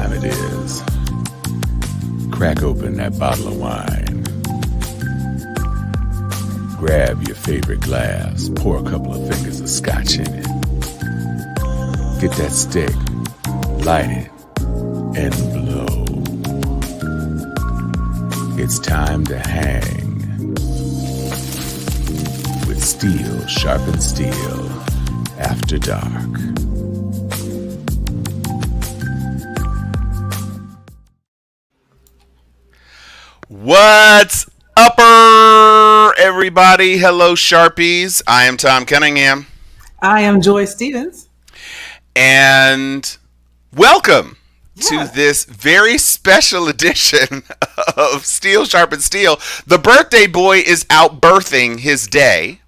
time it is. Crack open that bottle of wine. Grab your favorite glass, pour a couple of fingers of scotch in it. Get that stick, light it, and blow. It's time to hang with Steel Sharpens Steel After Dark. What's upper, everybody? Hello, Sharpies. I am Tom Cunningham. I am Joy Stevens. And welcome to this very special edition of Steel Sharpens Steel. The birthday boy is out birthing his day.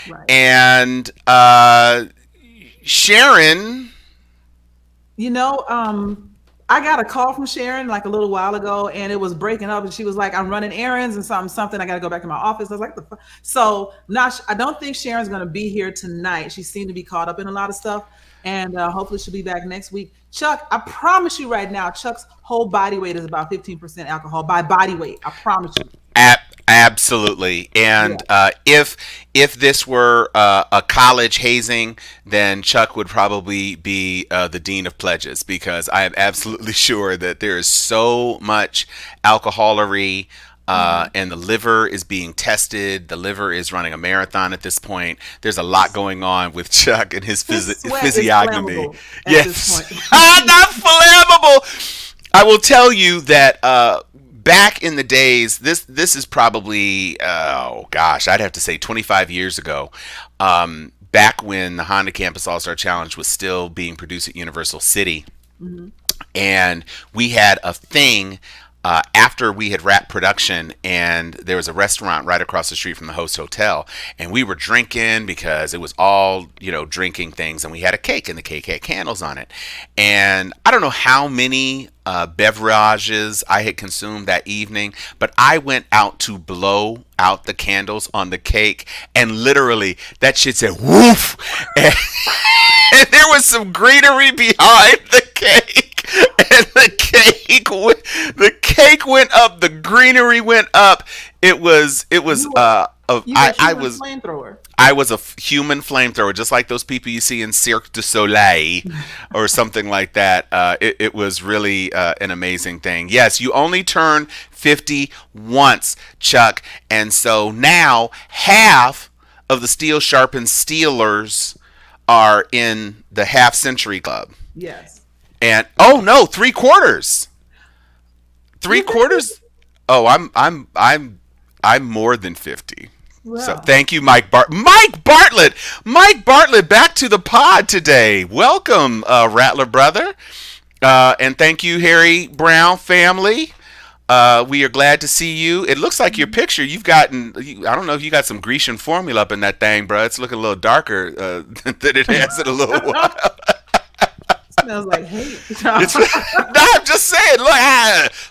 Right. And Sharon. I got a call from Sharon like a little while ago, and it was breaking up, and she was like, I'm running errands and something. I got to go back to my office. I was like, I don't think Sharon's going to be here tonight. She seemed to be caught up in a lot of stuff, and hopefully she'll be back next week. Chuck, I promise you right now, Chuck's whole body weight is about 15% alcohol by body weight. I promise you. Absolutely. And if this were a college hazing, then Chuck would probably be the dean of pledges, because I am absolutely sure that there is so much alcoholery, and the liver is being tested. The liver is running a marathon at this point. There's a lot going on with Chuck and his physiognomy. Yes, not flammable. I will tell you that back in the days, this is probably, I'd have to say 25 years ago, back when the Honda Campus All-Star Challenge was still being produced at Universal City. Mm-hmm. And we had a thing after we had wrapped production, and there was a restaurant right across the street from the host hotel, and we were drinking because it was all, drinking things, and we had a cake, and the cake had candles on it. And I don't know how many beverages I had consumed that evening, but I went out to blow out the candles on the cake, and literally that shit said woof, and there was some greenery behind the cake. And the cake went up. The greenery went up. I was a human flamethrower, just like those people you see in Cirque du Soleil or something like that. It was really an amazing thing. Yes, you only turn 50 once, Chuck, and so now half of the Steel Sharpens Steelers are in the half century club. Yes. And 3/4. 3/4. Oh, I'm more than 50. Wow. So thank you, Mike Bartlett. Mike Bartlett, back to the pod today. Welcome, Rattler brother. And thank you, Harry Brown family. We are glad to see you. It looks like your picture, you've gotten, I don't know if you got some Grecian formula up in that thing, bro. It's looking a little darker than it has in a little while. Smells like hate. I'm just saying.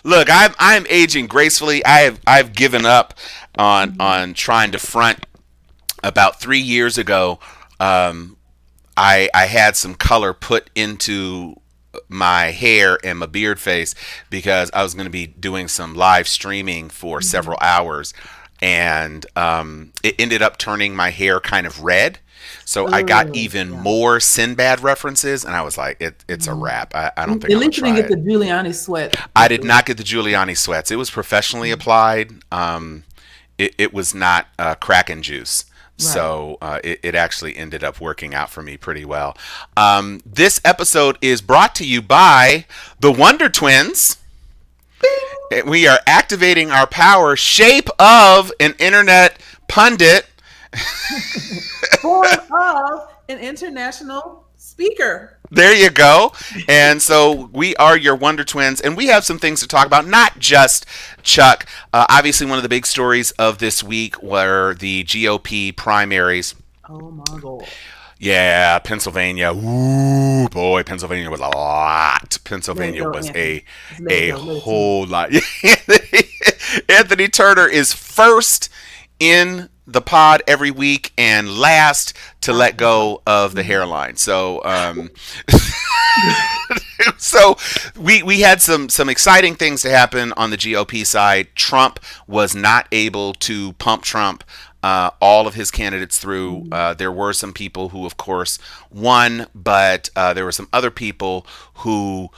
Look, I'm aging gracefully. I've given up on trying to front. About 3 years ago, I had some color put into my hair and my beard face because I was going to be doing some live streaming for several hours, and it ended up turning my hair kind of red. So I got even more Sinbad references, and I was like, it's a wrap. I don't think I'm going to try it. At least you didn't get the Giuliani sweat. I did not get the Giuliani sweats. It was professionally applied. It was not Kraken juice. Right. So it actually ended up working out for me pretty well. This episode is brought to you by the Wonder Twins. We are activating our power, shape of an internet pundit. Form of an international speaker. There you go. And so we are your Wonder Twins, and we have some things to talk about, not just Chuck. Obviously, one of the big stories of this week were the GOP primaries. Oh, my God. Yeah, Pennsylvania. Ooh, boy, Pennsylvania was a lot. Pennsylvania was a whole lot. Anthony Turner is first in the pod every week and last to let go of the hairline. So So we had some exciting things to happen on the GOP side. Trump was not able to pump Trump all of his candidates through. There were some people who, of course, won, but there were some other people who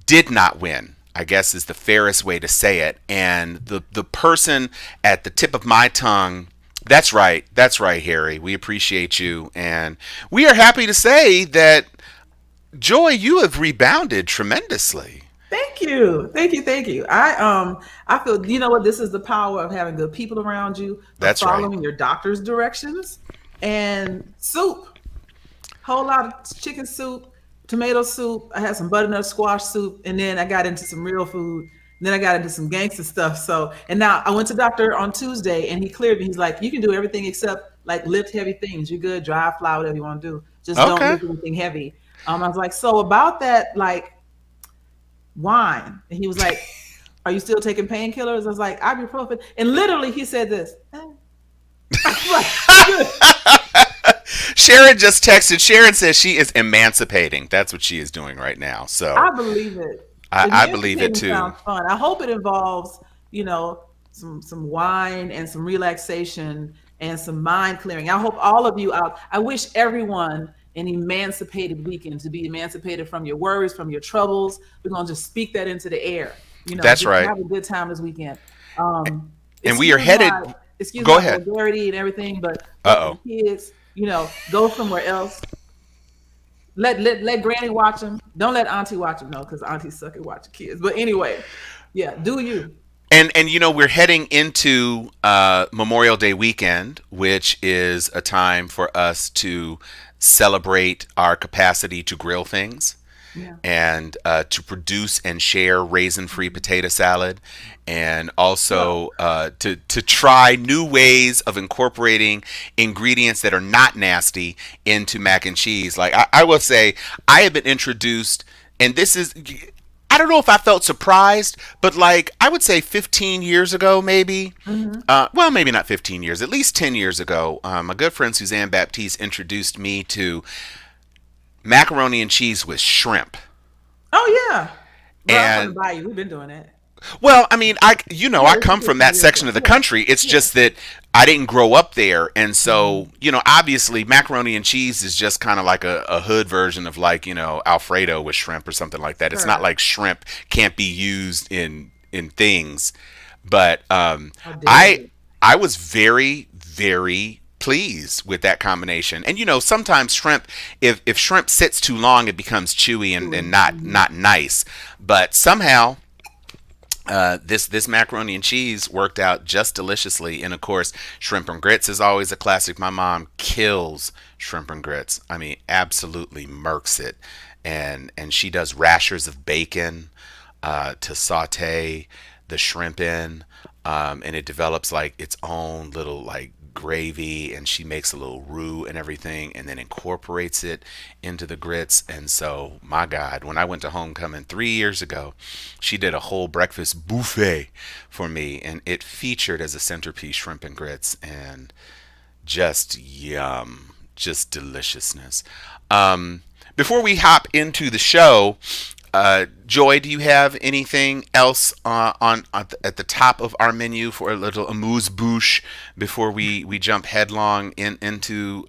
did not win, I guess is the fairest way to say it. And the person at the tip of my tongue, that's right, Harry. We appreciate you, and we are happy to say that Joy, you have rebounded tremendously. Thank you. Thank you. Thank you. I feel, you know what, this is the power of having good people around you, of That's right. following your doctor's directions, and soup. Whole lot of chicken soup, tomato soup. I had some butternut squash soup, and then I got into some real food. And then I got into some gangster stuff. So, and now I went to doctor on Tuesday, and he cleared me. He's like, you can do everything except like lift heavy things. You're good, dry, fly, whatever you want to do. Just don't Okay. lift anything heavy. I was like, so about that, like wine, and he was like, are you still taking painkillers? I was like, ibuprofen, and literally he said this. I was like, good. Sharon just texted. Sharon says she is emancipating. That's what she is doing right now. So I believe it. I believe it Emancipating too. sounds fun. I hope it involves, you know, some wine and some relaxation and some mind clearing. I hope all of you out. I wish everyone an emancipated weekend, to be emancipated from your worries, from your troubles. We're gonna just speak that into the air. You know, That's just right. have a good time this weekend. Um, And we are excuse headed. my excuse Go my ahead. vulgarity and everything, but Uh fuck oh. the kids. You know, go somewhere else. Let Granny watch them. Don't let Auntie watch them, no, because Auntie suck at watching kids. But anyway, yeah, do you? And you know we're heading into Memorial Day weekend, which is a time for us to celebrate our capacity to grill things Yeah. and to produce and share raisin-free potato salad, and Well, also to try new ways of incorporating ingredients that are not nasty into mac and cheese. Like I will say, I have been introduced, and this is. I don't know if I felt surprised, but like I would say 15 years ago, maybe. mhm. Well, maybe not 15 years, at least 10 years ago, my good friend Suzanne Baptiste introduced me to macaroni and cheese with shrimp. Oh yeah. Well, I'm from the And bayou. We've been doing that. well, I mean, I Yeah, this is come from 15 that years section ago. of the Yeah. country. It's Yeah. just that I didn't grow up there, and so Mhm. obviously, macaroni and cheese is just kind of like a hood version of like Alfredo with shrimp or something like that. It's not Sure. like shrimp can't be used in things, but How dare I you? I was very pleased with that combination. And sometimes shrimp, if shrimp sits too long, it becomes chewy and Chewy. not nice. But somehow this macaroni and cheese worked out just deliciously. And of course, shrimp and grits is always a classic. My mom kills shrimp and grits. I mean, absolutely murks it. And she does rashers of bacon to saute the shrimp in, and it develops like its own little like gravy, and she makes a little roux and everything and then incorporates it into the grits. And so my god, when I went to homecoming 3 years ago, she did a whole breakfast buffet for me, and it featured as a centerpiece shrimp and grits, and just yum, just deliciousness. Before we hop into the show, Joy, do you have anything else at the top of our menu for a little amuse bouche before we jump headlong into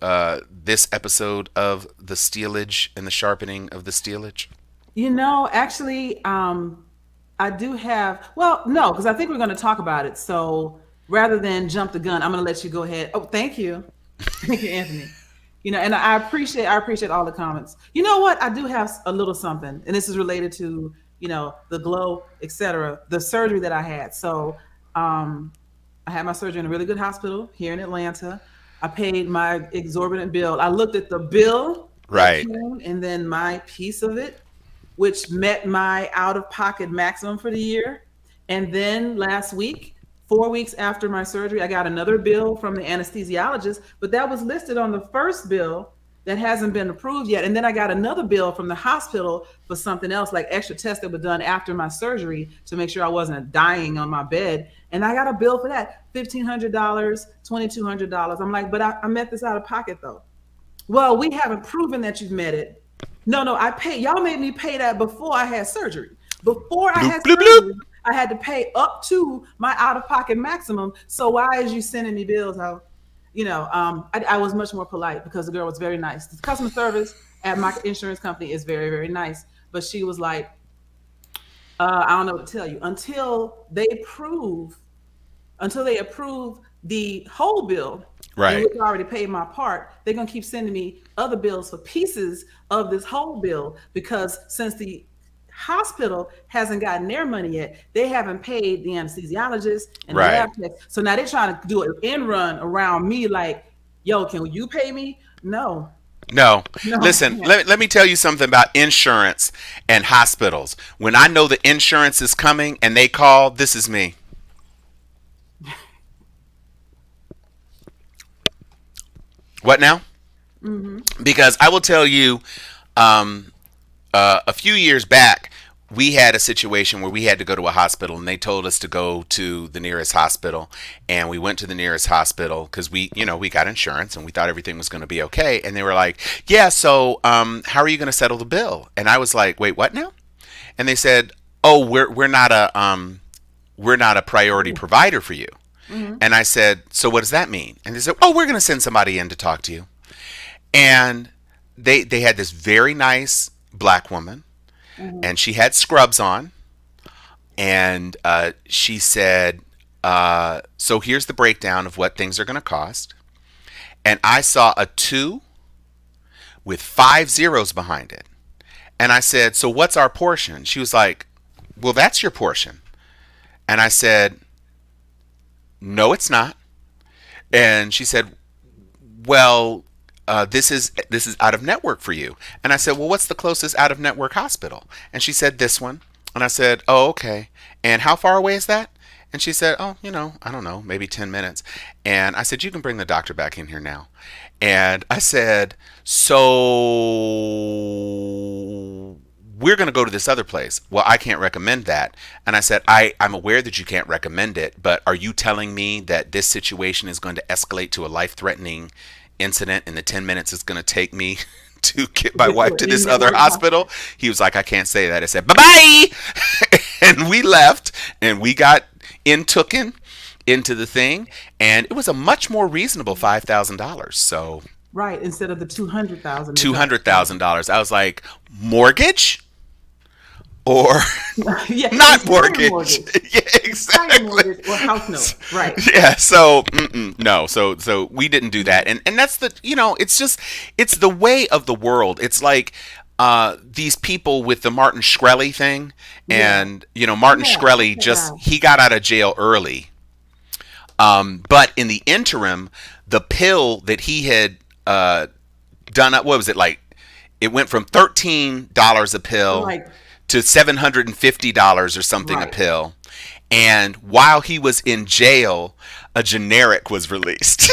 this episode of the steelage and the sharpening of the steelage? Actually, I do have. Well, no, because I think we're going to talk about it. So rather than jump the gun, I'm going to let you go ahead. Oh, thank you, thank you, Anthony. And I appreciate all the comments. You know what? I do have a little something, and this is related to the glow, etc. The surgery that I had. So, I had my surgery in a really good hospital here in Atlanta. I paid my exorbitant bill. I looked at the bill that Right. came, and then my piece of it, which met my out of pocket maximum for the year. And then last week, 4 weeks after my surgery, I got another bill from the anesthesiologist, but that was listed on the first bill that hasn't been approved yet. And then I got another bill from the hospital for something else, like extra tests that were done after my surgery to make sure I wasn't dying on my bed. And I got a bill for that, $1,500, $2,200. I'm like, but I met this out of pocket though. Well, we haven't proven that you've met it. No, I paid. Y'all made me pay that before I had surgery. Before I Bloop, had bloop, bloop. surgery, I had to pay up to my out-of-pocket maximum. So why is you sending me bills out? I was much more polite because the girl was very nice. The customer service at my insurance company is very, very nice. But she was like, I don't know what to tell you. Until they approve the whole bill, in Right. which I already paid my part, they're gonna keep sending me other bills for pieces of this whole bill because since the hospital hasn't gotten their money yet, they haven't paid the anesthesiologist and the Right. lab techs. So now they're trying to do an end run around me, like, yo, can you pay me? No, No. no, Listen, yeah. let me tell you something about insurance and hospitals. When I know the insurance is coming and they call, this is me. What now? Because I will tell you, um, a few years back, we had a situation where we had to go to a hospital and they told us to go to the nearest hospital. And we went to the nearest hospital because we got insurance and we thought everything was going to be okay. And they were like, yeah, so how are you going to settle the bill? And I was like, wait, what now? And they said, oh, we're not a priority provider for you. Hmm. And I said, so what does that mean? And they said, oh, we're going to send somebody in to talk to you. And they had this very nice black woman, Hmm. and she had scrubs on, and she said, so here's the breakdown of what things are going to cost. And I saw a 2 with 5 zeros behind it. And I said, so what's our portion? She was like, well, that's your portion. And I said, no, it's not. And she said, well, this is out of network for you. And I said, well, what's the closest out of network hospital? And she said, this one. And I said, oh, okay. And how far away is that? And she said, oh, I don't know, maybe 10 minutes. And I said, you can bring the doctor back in here now. And I said, so we're going to go to this other place. Well, I can't recommend that. And I said, I'm aware that you can't recommend it, but are you telling me that this situation is going to escalate to a life threatening incident in the 10 minutes it's going to take me to get my Get to wife an to this other in-network hospital? He was like, I can't say that. I said, bye bye. And we left and we got tooken into the thing. And it was a much more reasonable $5,000. So right, instead of the 200,000. $200,000. I was like, mortgage? Or Yeah, not entire mortgage. mortgage, Yeah, entire exactly. mortgage or house note. Right. Yeah, so no, so we didn't do that, and that's it's the way of the world. It's like these people with the Martin Shkreli thing, Yeah. and Martin Yeah. Shkreli Yeah. he got out of jail early, but in the interim, the pill that he had done up, what was it like? It went from $13 a pill Like, to $750 or something a right. pill. And while he was in jail, a generic was released.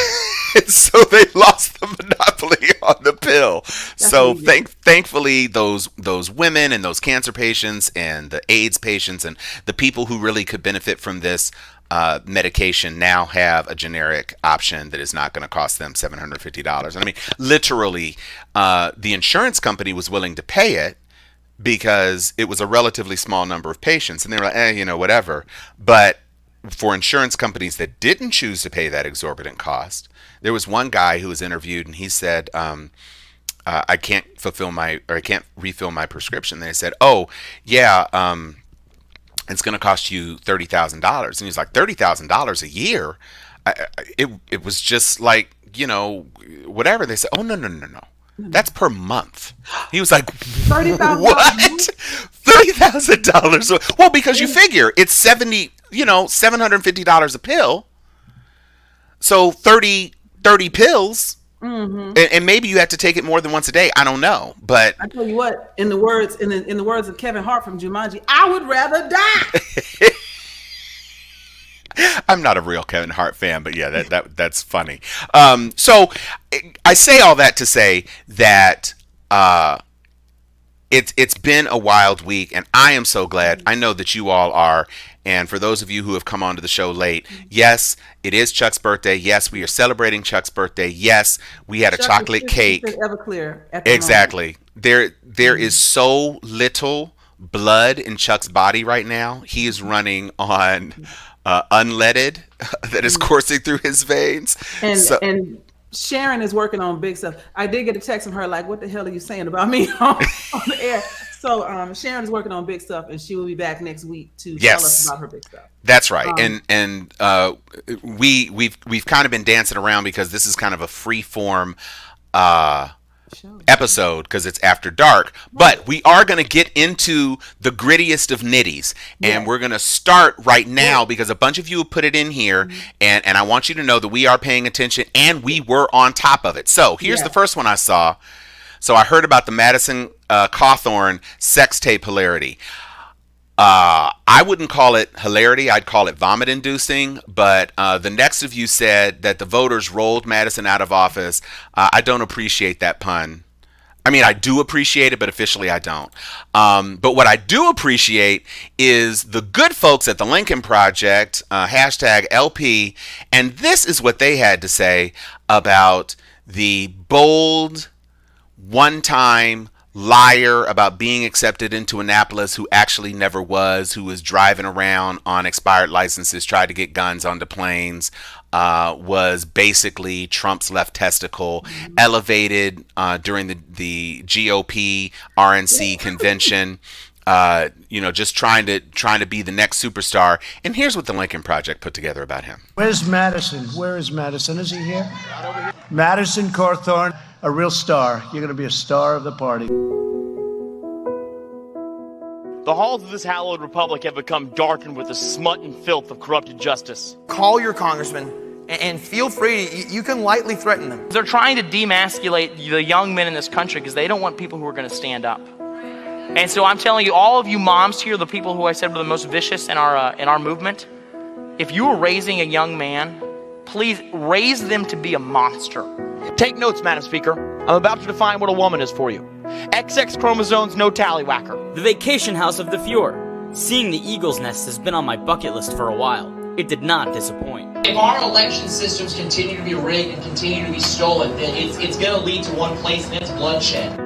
So they lost the monopoly on the pill. That's So easy. thankfully, those women and those cancer patients and the AIDS patients and the people who really could benefit from this medication now have a generic option that is not going to cost them $750. And I mean, literally, the insurance company was willing to pay it because it was a relatively small number of patients, and they were like, whatever. But for insurance companies that didn't choose to pay that exorbitant cost, there was one guy who was interviewed, and he said, I can't I can't refill my prescription. They said, oh, yeah, it's going to cost you $30,000. And he's like, $30,000 a year? It was just like, whatever. They said, oh, no, no, no, no. That's per month. He was like, $30,000 a what? month? $30,000? Well, because you figure it's $750 a pill. So 30 pills, Hmm. and maybe you have to take it more than once a day. I don't know, but I tell you what, in the words of Kevin Hart from Jumanji, I would rather die. I'm not a real Kevin Hart fan, but yeah, that's funny. So I say all that to say that it's been a wild week, and I am so glad. I know that you all are. And for those of you who have come onto the show late, yes, it is Chuck's birthday. Yes, we are celebrating Chuck's birthday. Yes, we had a Chuck is chocolate 50% cake. Everclear at the moment. Exactly. there is so little blood in Chuck's body right now. He is running on unleaded that is coursing through his veins. And Sharon is working on big stuff. I did get a text from her like, "What the hell are you saying about me on the air?" So Sharon is working on big stuff, and she will be back next week to tell us about her big stuff. That's right. And we've kind of been dancing around because this is kind of a free form episode because it's after dark, but we are going to get into the grittiest of nitties, and we're going to start right now because a bunch of you have put it in here, and I want you to know that we are paying attention and we were on top of it. So here's the first one I saw. So I heard about the Madison Cawthorn sex tape hilarity. I wouldn't call it hilarity. I'd call it vomit-inducing. But the next of you said that the voters rolled Madison out of office. I don't appreciate that pun. I mean, I do appreciate it, but officially I don't. But what I do appreciate is the good folks at the Lincoln Project, hashtag LP, and this is what they had to say about the bold, one-time liar about being accepted into Annapolis who actually never was, who was driving around on expired licenses, tried to get guns onto planes, was basically Trump's left testicle, elevated during the GOP RNC convention, just trying to be the next superstar. And here's what the Lincoln Project put together about him. Where's Madison? Where is Madison? Is he here? Madison Cawthorn, a real star. You're going to be a star of the party. The halls of this hallowed republic have become darkened with the smut and filth of corrupted justice. Call your congressman and feel free. You can lightly threaten them. They're trying to demasculate the young men in this country because they don't want people who are going to stand up. And so I'm telling you, all of you moms here, the people who I said were the most vicious in our movement, if you are raising a young man, please raise them to be a monster. Take notes, Madam Speaker. I'm about to define what a woman is for you. XX chromosomes, no tallywhacker. The vacation house of the Fjord. Seeing the eagle's nest has been on my bucket list for a while. It did not disappoint. If our election systems continue to be rigged and continue to be stolen, then it's going to lead to one place, and it's bloodshed.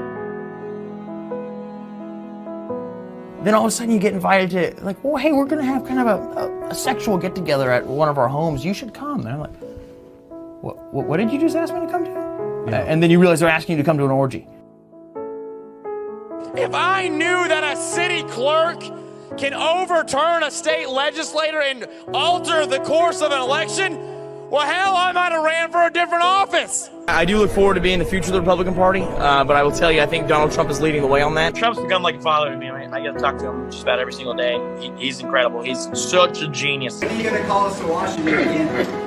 Then all of a sudden you get invited to, like, well, hey, we're going to have kind of a sexual get-together at one of our homes. You should come. And I'm like, what did you just ask me to come to? Yeah. And then you realize they're asking you to come to an orgy. If I knew that a city clerk can overturn a state legislator and alter the course of an election, well, hell, I might have ran for a different office. I do look forward to being the future of the Republican Party, but I will tell you, I think Donald Trump is leading the way on that. Trump's become like a father to me. I get to talk to him just about every single day. He's incredible. He's such a genius. When are you going to call us to Washington again?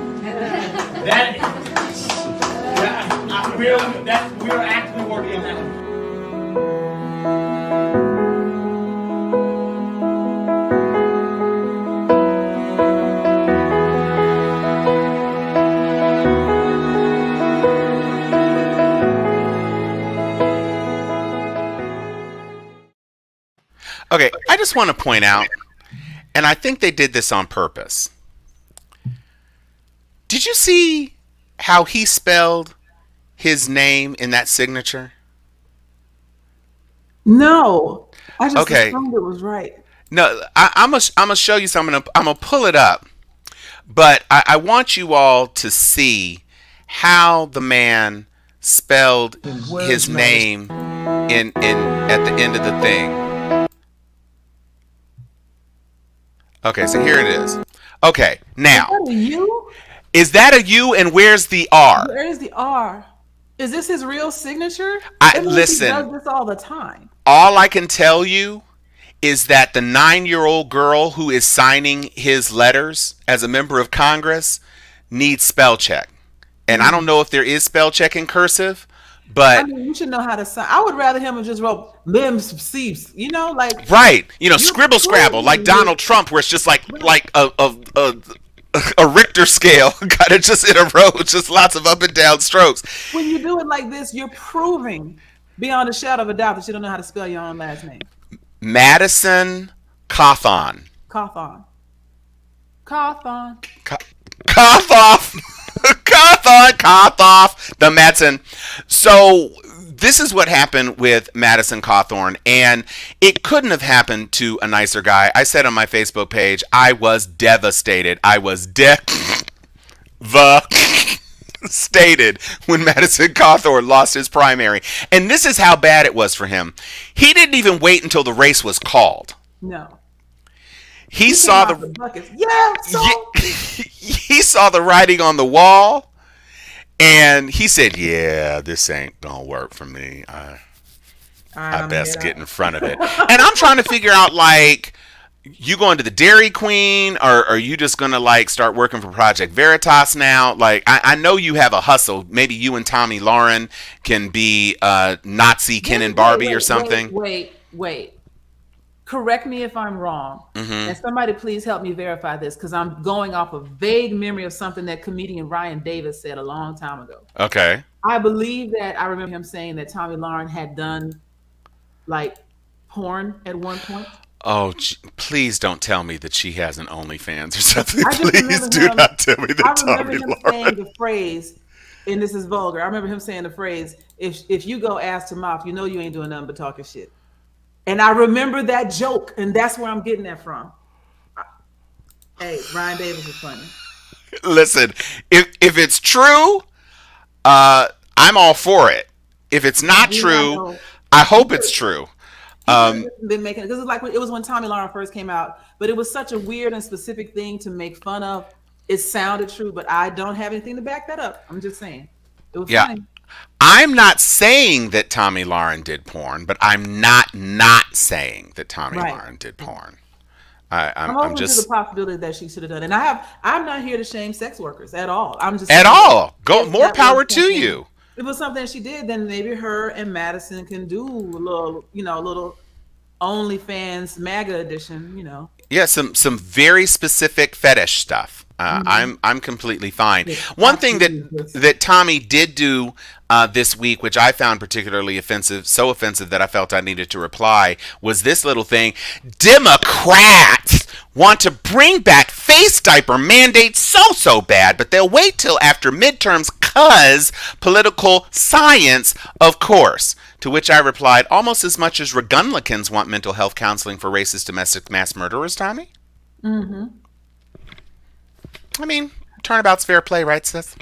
We are actively working on that. Okay, I just want to point out, and I think they did this on purpose. Did you see how he spelled his name in that signature? No, I just assumed it was right. No, I'm gonna show you something. I'm gonna pull it up, but I want you all to see how the man spelled his name in at the end of the thing. Okay, so here it is. Okay, now. Is that a U? Is that a U, and where's the R? Where is the R? Is this his real signature? Listen. He does this all the time. All I can tell you is that the 9-year-old girl who is signing his letters as a member of Congress needs spell check. And I don't know if there is spell check in cursive, but I mean, you should know how to sign. I would rather him have just wrote limbs, seeps, like right, scribble scrabble like Donald Trump, where it's just like a Richter scale, kind of just in a row, just lots of up and down strokes. When you do it like this, you're proving beyond a shadow of a doubt that you don't know how to spell your own last name. Madison Cawthorn. Cawthorn. Cough off, the Madsen. So this is what happened with Madison Cawthorn, and it couldn't have happened to a nicer guy. I said on my Facebook page, I was devastated. I was devastated when Madison Cawthorn lost his primary. And this is how bad it was for him. He didn't even wait until the race was called. No. He saw the buckets. Yeah, so he saw the writing on the wall, and he said, "Yeah, this ain't gonna work for me. I best get in front of it." And I'm trying to figure out, like, you going to the Dairy Queen, or are you just gonna like start working for Project Veritas now? Like, I know you have a hustle. Maybe you and Tommy Lauren can be Nazi Ken and Barbie or something. Wait. Correct me if I'm wrong, and somebody please help me verify this, because I'm going off a vague memory of something that comedian Ryan Davis said a long time ago. Okay. I believe that I remember him saying that Tommy Lauren had done like porn at one point. Oh, please don't tell me that she has an OnlyFans or something. I just Please do not tell me that I remember Tommy him Lauren. saying the phrase, and this is vulgar. I remember him saying the phrase, "If you go ass to mouth, you know you ain't doing nothing but talking shit." And I remember that joke, and that's where I'm getting that from. Hey, Ryan Davis is funny. Listen, if it's true, I'm all for it. If it's not true, I hope it's true. Been making it, because it's like it was when Tommy Lauren first came out, but it was such a weird and specific thing to make fun of. It sounded true, but I don't have anything to back that up. I'm just saying it was funny. I'm not saying that Tommy Lauren did porn, but I'm not saying that Tommy Lauren did porn. I'm open to the possibility that she should have done it. And I'm not here to shame sex workers at all. I'm just more power to you. If it was something that she did, then maybe her and Madison can do a little OnlyFans MAGA edition, Yeah, some very specific fetish stuff. I'm completely fine. One thing that Tommy did do this week, which I found particularly offensive, so offensive that I felt I needed to reply, was this little thing. Democrats want to bring back face diaper mandates so bad, but they'll wait till after midterms cause political science, of course. To which I replied, almost as much as Republicans want mental health counseling for racist domestic mass murderers, Tommy. I mean, turnabout's fair play, right, Seth?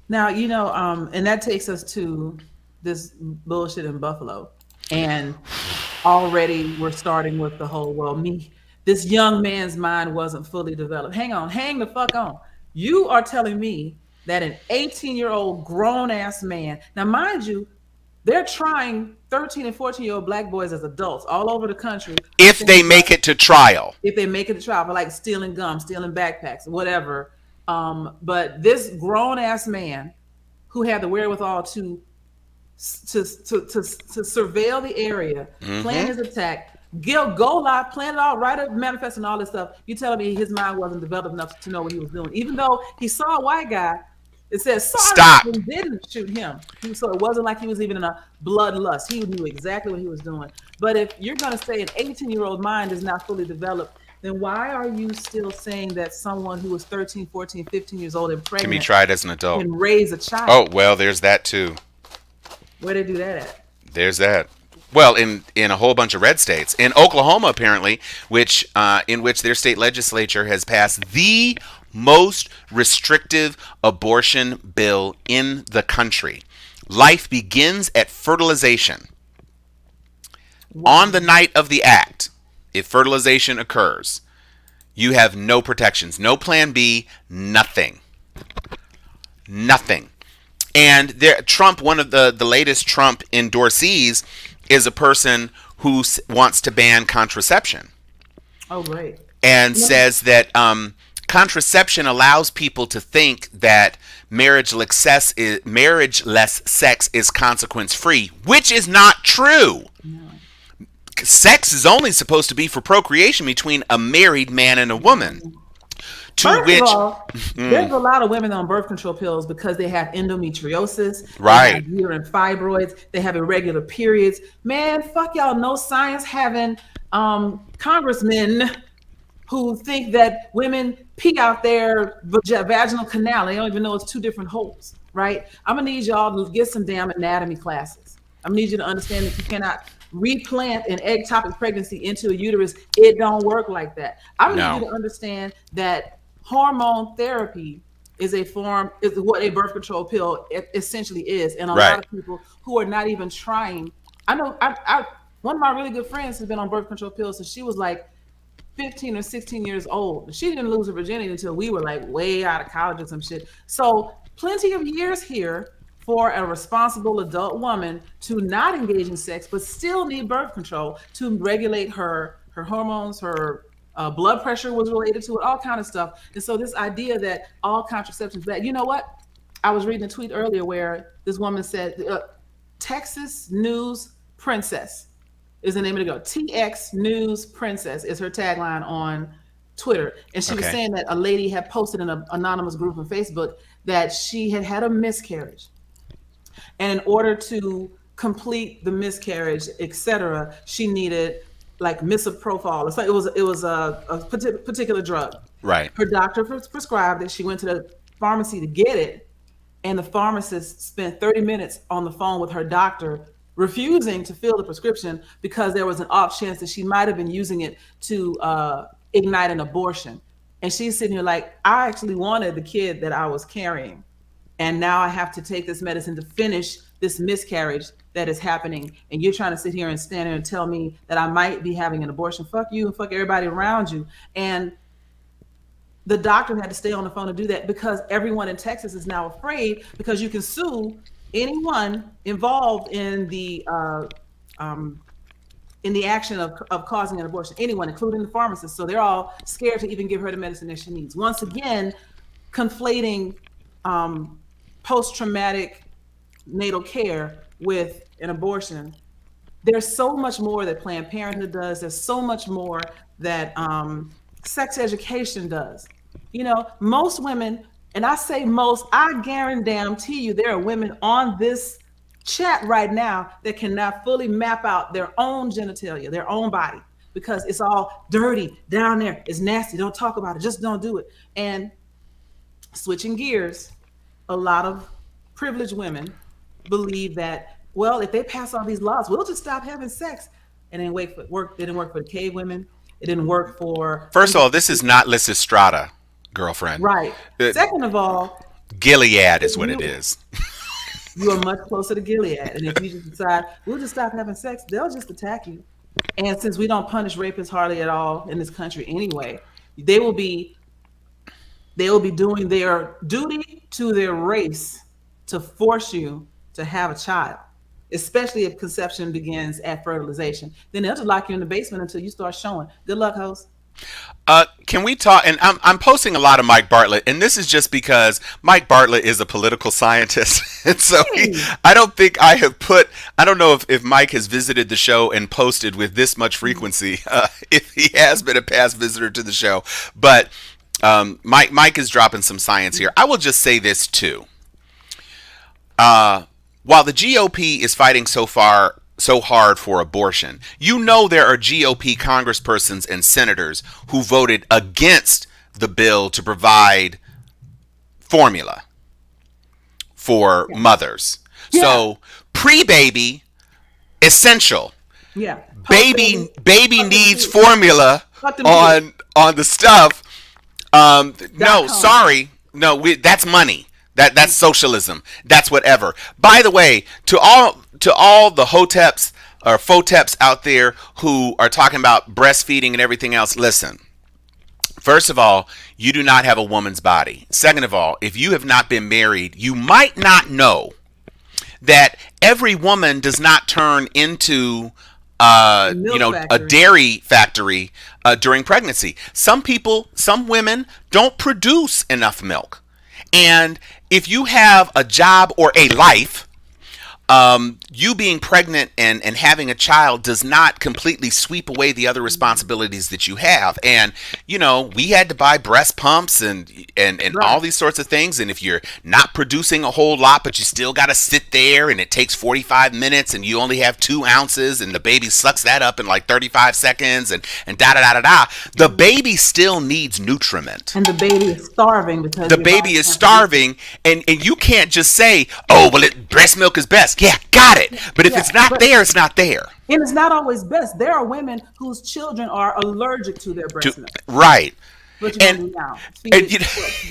Now, and that takes us to this bullshit in Buffalo. And already we're starting with the whole, this young man's mind wasn't fully developed. Hang the fuck on. You are telling me that an 18-year-old grown-ass man, now mind you, they're trying 13 and 14-year-old black boys as adults all over the country. If they make it to trial. If they make it to trial, for like stealing gum, stealing backpacks, whatever. But this grown-ass man who had the wherewithal to surveil the area, plan his attack, go live, plan it all, write a manifest and all this stuff. You telling me his mind wasn't developed enough to know what he was doing, even though he saw a white guy. It says stop. And didn't shoot him. So it wasn't like he was even in a bloodlust. He knew exactly what he was doing. But if you're going to say an 18-year-old mind is not fully developed, then why are you still saying that someone who is 13, 14, 15 years old and pregnant can be tried as an adult can raise a child? Oh, well, there's that too. Where they do that at? There's that. Well, in a whole bunch of red states. In Oklahoma, apparently, in which their state legislature has passed the most restrictive abortion bill in the country. Life begins at fertilization. Wow. On the night of the act, if fertilization occurs, you have no protections, no plan B, nothing. And Trump, one of the latest Trump endorsees, is a person who wants to ban contraception. Oh, great. And says that contraception allows people to think that marriageless sex is consequence-free, which is not true. No. Sex is only supposed to be for procreation between a married man and a woman. First of all, there's a lot of women on birth control pills because they have endometriosis, right? They have uterine fibroids, they have irregular periods. Man, fuck y'all, no science having congressmen who think that women pee out their vaginal canal. They don't even know it's two different holes, right? I'm gonna need y'all to get some damn anatomy classes. I need you to understand that you cannot replant an ectopic pregnancy into a uterus. It don't work like that. I need you to understand that hormone therapy is what a birth control pill essentially is. And a lot of people who are not even trying. I know one of my really good friends has been on birth control pills since she was like 15 or 16 years old. She didn't lose her virginity until we were like way out of college or some shit. So plenty of years here for a responsible adult woman to not engage in sex, but still need birth control to regulate her hormones, her blood pressure was related to it, all kind of stuff. And so this idea that all contraception is bad, you know what? I was reading a tweet earlier where this woman said, Texas News Princess is the name of the girl. TX News Princess is her tagline on Twitter. And she was saying that a lady had posted in an anonymous group on Facebook that she had had a miscarriage. And in order to complete the miscarriage, etc., she needed like misoprostol. So it was a particular drug. Right. Her doctor prescribed it. She went to the pharmacy to get it. And the pharmacist spent 30 minutes on the phone with her doctor refusing to fill the prescription because there was an off chance that she might have been using it to ignite an abortion. And she's sitting here like, I actually wanted the kid that I was carrying. And now I have to take this medicine to finish this miscarriage that is happening. And you're trying to sit here and stand there and tell me that I might be having an abortion. Fuck you and fuck everybody around you. And the doctor had to stay on the phone to do that because everyone in Texas is now afraid because you can sue anyone involved in the action of causing an abortion, anyone, including the pharmacist. So they're all scared to even give her the medicine that she needs. Once again, conflating post-traumatic natal care with an abortion. There's so much more that Planned Parenthood does. There's so much more that sex education does. You know, most women, and I say most, I guarantee you there are women on this chat right now that cannot fully map out their own genitalia, their own body, because it's all dirty down there. It's nasty. Don't talk about it. Just don't do it. And switching gears, a lot of privileged women believe that, well, if they pass all these laws, we'll just stop having sex. And then it didn't work for the cave women. It didn't work for... First of all, this is not Lysistrata, girlfriend. Right. Second of all... Gilead is what it is. You are much closer to Gilead. And if you just decide, we'll just stop having sex, they'll just attack you. And since we don't punish rapists hardly at all in this country anyway, they will be doing their duty to their race to force you to have a child, especially if conception begins at fertilization. Then they'll just lock you in the basement until you start showing. Good luck, host. Can we talk? And I'm posting a lot of Mike Bartlett, and this is just because Mike Bartlett is a political scientist, and so I don't think I have put. I don't know if Mike has visited the show and posted with this much frequency. If he has been a past visitor to the show, but Mike is dropping some science here. I will just say this too. While the GOP is fighting so hard for abortion, you know there are GOP congresspersons and senators who voted against the bill to provide formula for mothers. Yeah. So pre-baby, essential. Yeah. Baby needs formula on the stuff. No, sorry. No, that's money. That's socialism. That's whatever. By the way, to all the hoteps or foteps out there who are talking about breastfeeding and everything else, listen. First of all, you do not have a woman's body. Second of all, if you have not been married, you might not know that every woman does not turn into a dairy factory during pregnancy. Some women don't produce enough milk. And if you have a job or a life, you being pregnant and having a child does not completely sweep away the other responsibilities that you have. And, we had to buy breast pumps and right. all these sorts of things. And if you're not producing a whole lot, but you still got to sit there and it takes 45 minutes and you only have 2 ounces and the baby sucks that up in like 35 seconds and da-da-da-da-da, the baby still needs nutriment. And the baby is starving because the baby is starving and you can't just say, oh, well, breast milk is best. Yeah, got it. But if it's not there, it's not there. And it's not always best. There are women whose children are allergic to their breast milk. Right. What you gonna do now? Feed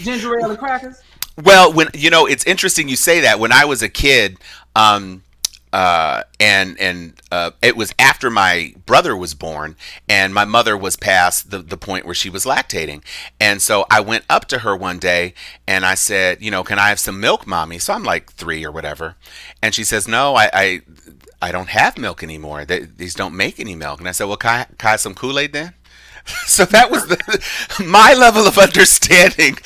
ginger ale and crackers? Well, when it's interesting you say that. When I was a kid, it was after my brother was born, and my mother was past the point where she was lactating, and so I went up to her one day and I said, can I have some milk, mommy? So I'm like 3 or whatever, and she says, no, I don't have milk anymore. These don't make any milk. And I said, well, can I have some Kool-Aid then? So that was my level of understanding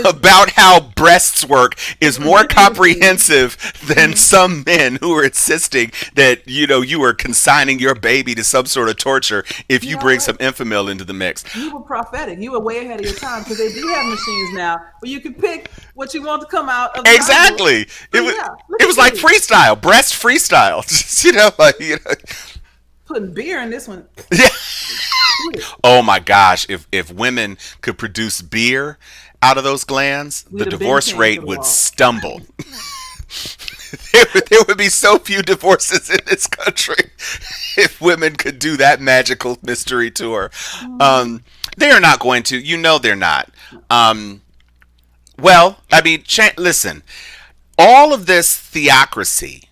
about how breasts work is more comprehensive than some men who are insisting that you are consigning your baby to some sort of torture if you bring some Enfamil into the mix. You were prophetic. You were way ahead of your time, because they do have machines now where you can pick what you want to come out of the exactly. It was like freestyle, breast freestyle. Putting beer in this one. Yeah. Oh my gosh, if women could produce beer out of those glands, the divorce rate would stumble. There would be so few divorces in this country if women could do that magical mystery tour. They are not going to. They're not. Well, I mean, listen, all of this theocracy,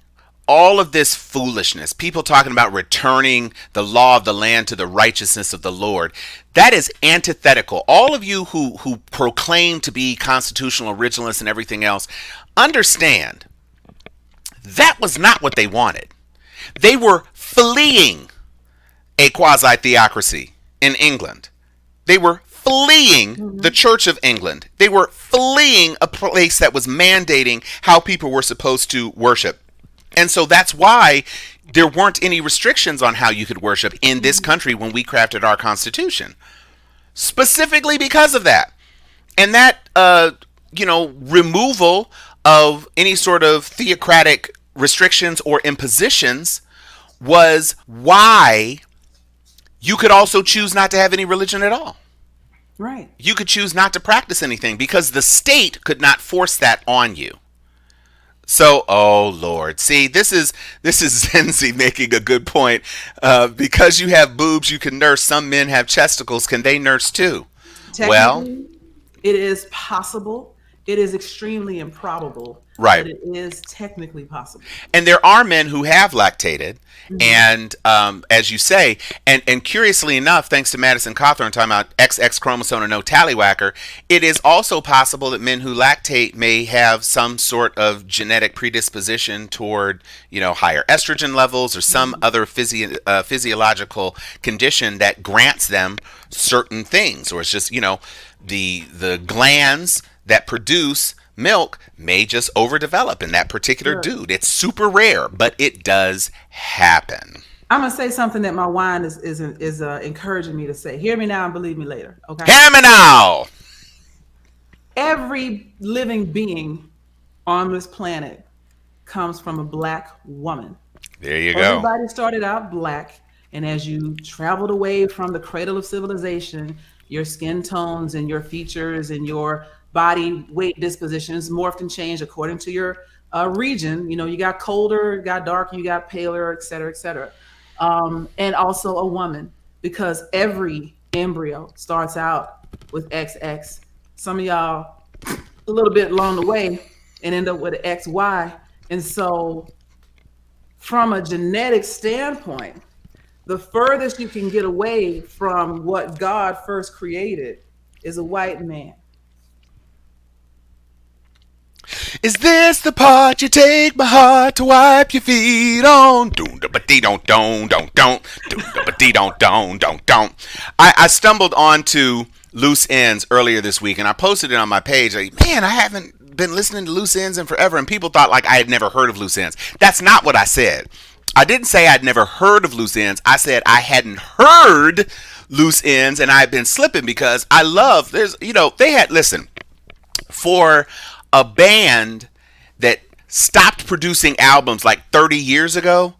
all of this foolishness, people talking about returning the law of the land to the righteousness of the Lord, that is antithetical. All of you who proclaim to be constitutional originalists and everything else, understand that was not what they wanted. They were fleeing a quasi-theocracy in England. They were fleeing the Church of England. They were fleeing a place that was mandating how people were supposed to worship. And so that's why there weren't any restrictions on how you could worship in this country when we crafted our Constitution. Specifically because of that. And that, removal of any sort of theocratic restrictions or impositions was why you could also choose not to have any religion at all. Right. You could choose not to practice anything because the state could not force that on you. So, oh Lord, see, this is Zenzi making a good point. Because you have boobs, you can nurse. Some men have chesticles. Can they nurse too? Well, it is possible. It is extremely improbable. Right. But it is technically possible. And there are men who have lactated. And as you say, and curiously enough, thanks to Madison Cawthorn talking about XX chromosome and no tallywhacker, it is also possible that men who lactate may have some sort of genetic predisposition toward, higher estrogen levels or some other physiological condition that grants them certain things. Or it's just, the glands that produce milk may just overdevelop in that particular dude. It's super rare, but it does happen. I'm gonna say something that my wine is encouraging me to say. Hear me now and believe me later. Okay. Hear me now. Every living being on this planet comes from a black woman. There you go. Everybody started out black, and as you traveled away from the cradle of civilization, your skin tones and your features and your body weight dispositions morphed and changed according to your region. You got colder, you got darker, you got paler, et cetera, et cetera. And also a woman, because every embryo starts out with XX. Some of y'all a little bit along the way and end up with an XY. And so from a genetic standpoint, the furthest you can get away from what God first created is a white man. Is this the part you take my heart to wipe your feet on? I stumbled onto Loose Ends earlier this week, and I posted it on my page. Man, I haven't been listening to Loose Ends in forever, and people thought like I had never heard of Loose Ends. That's not what I said. I didn't say I'd never heard of Loose Ends. I said I hadn't heard Loose Ends, and I've been slipping because I love. Listen, for a band that stopped producing albums like 30 years ago,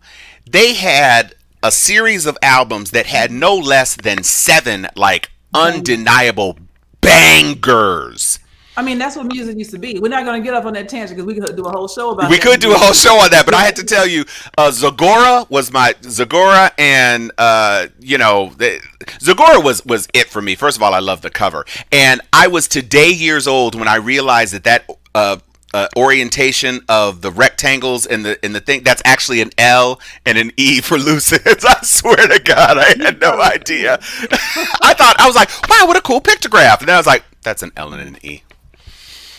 they had a series of albums that had no less than 7 like undeniable bangers. I mean, that's what music used to be. We're not going to get up on that tangent because we could do a whole show about We that. could do a whole show on that, but I had to tell you, Zagora and Zagora was it for me. First of all, I love the cover, and I was today years old when I realized that orientation of the rectangles in the thing, that's actually an L and an E for lucids. I swear to God, I had no idea. I was like, wow, what a cool pictograph, and then I was like, that's an L and an E.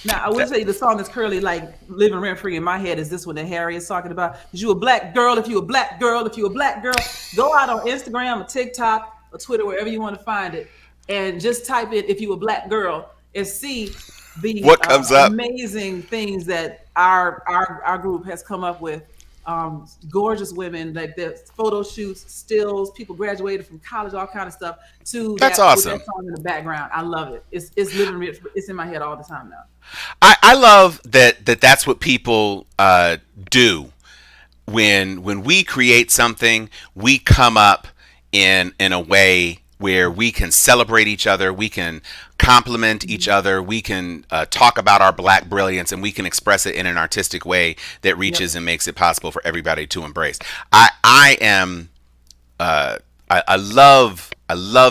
Now, I will tell you the song that's currently like living rent free in my head is this one that Harry is talking about. Is you a black girl? If you a black girl, if you a black girl, go out on Instagram or TikTok or Twitter, wherever you want to find it, and just type in "if you a black girl" and see the what comes up. Amazing things that our group has come up with. Gorgeous women, like the photo shoots, stills, people graduated from college, all kind of stuff. That's awesome. With that song in the background, I love it. It's living, it's in my head all the time now. I love that's what people do when we create something. We come up in a way where we can celebrate each other, we can compliment each other, we can talk about our Black brilliance, and we can express it in an artistic way that reaches and makes it possible for everybody to embrace. I love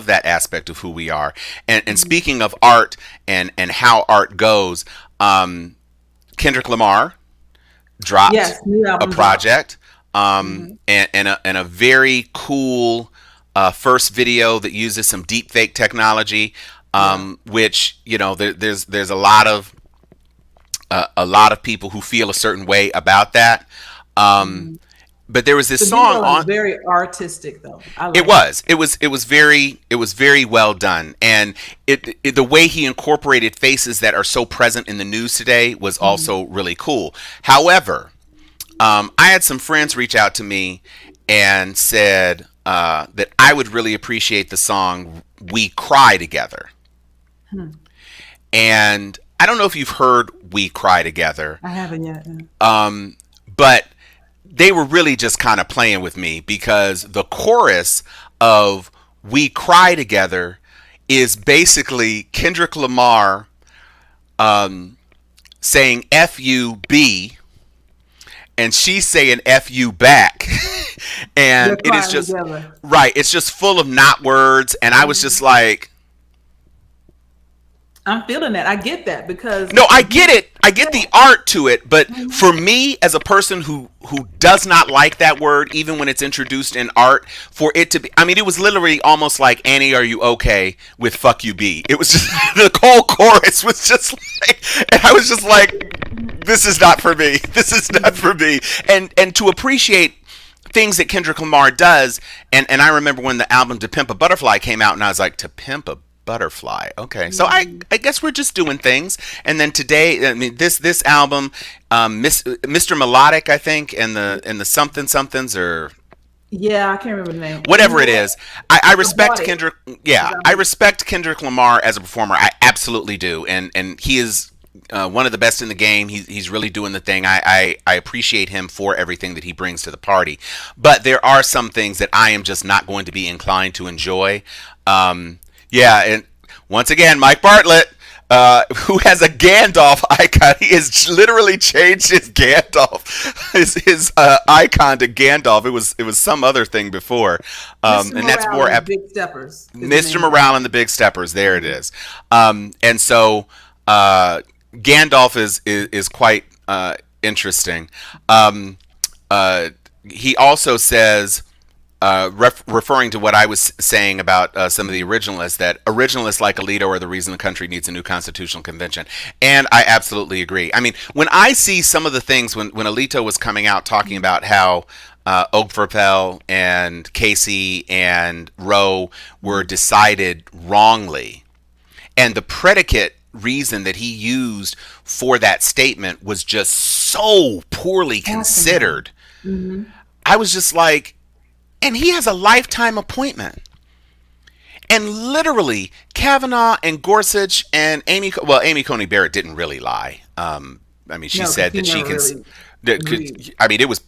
that aspect of who we are. And speaking of art and how art goes, Kendrick Lamar dropped a project, and a very cool first video that uses some deep fake technology, which, you know, there's a lot of people who feel a certain way about that. But there was this song on, very artistic though. It was very well done, and the way he incorporated faces that are so present in the news today was also really cool. However, I had some friends reach out to me and said that I would really appreciate the song "We Cry Together." And I don't know if you've heard "We Cry Together." I haven't yet. But they were really just kind of playing with me, because the chorus of "We Cry Together" is basically Kendrick Lamar saying F you B, and she's saying F you back. And it is just together. Right, it's just full of not words, and I was just like, I'm feeling that. I get that, because no, I get it. I get the art to it, but for me, as a person who does not like that word, even when it's introduced in art, for it to be, I mean, it was literally almost like "Annie, are you okay?" with "fuck you B." It was just the whole chorus was just like, and I was just like, this is not for me. This is not for me. And to appreciate things that Kendrick Lamar does, and I remember when the album "To Pimp a Butterfly" came out, and I was like, "To Pimp a Butterfly, okay." So I guess we're just doing things. And then today, I mean, this album, Mr. Melodic, I think, and the somethings, or yeah, I can't remember the name. Whatever it is, I respect Kendrick. Yeah, I respect Kendrick Lamar as a performer. I absolutely do, and he is one of the best in the game. He's really doing the thing. I appreciate him for everything that he brings to the party. But there are some things that I am just not going to be inclined to enjoy. Yeah, and once again, Mike Bartlett, who has a Gandalf icon. He has literally changed his Gandalf, his icon to Gandalf. It was some other thing before, and that's more Big Steppers. Mr. Morale and the Big Steppers. There it is. And so Gandalf is quite interesting. He also says, referring to what I was saying about some of the originalists, that originalists like Alito are the reason the country needs a new constitutional convention. And I absolutely agree. I mean, when I see some of the things, when Alito was coming out talking about how Oakville and Casey and Roe were decided wrongly, and the predicate reason that he used for that statement was just so poorly considered, I was just like, and he has a lifetime appointment. And literally, Kavanaugh and Gorsuch and Amy Coney Barrett didn't really lie. I mean, she said that she can. Really I mean, it was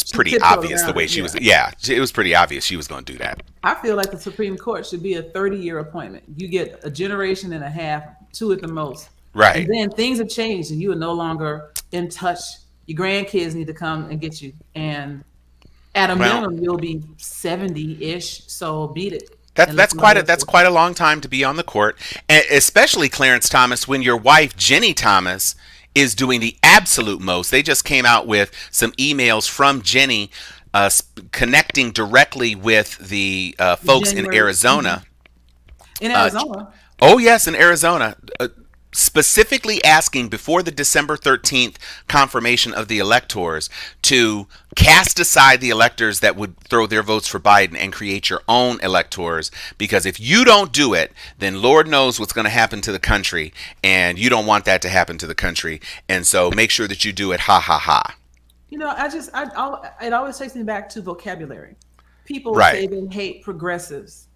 pretty obvious the way she was. Yeah, it was pretty obvious she was going to do that. I feel like the Supreme Court should be a 30-year appointment. You get a generation and a half, 2 at the most, Right. And then things have changed and you are no longer in touch. Your grandkids need to come and get you. And at a Well, minimum, you'll be 70-ish. So beat it. And let's that's not that's quite a long time to be on the court, and especially Clarence Thomas when your wife Jenny Thomas is doing the absolute most. They just came out with some emails from Jenny connecting directly with the folks in January. Arizona. In Arizona. Oh yes, in Arizona. Specifically asking before the December 13th confirmation of the electors to cast aside the electors that would throw their votes for Biden and create your own electors, because if you don't do it, then Lord knows what's going to happen to the country, and you don't want that to happen to the country, and so make sure that you do it. Ha ha ha. You know, it always takes me back to vocabulary. People Right. say they hate progressives.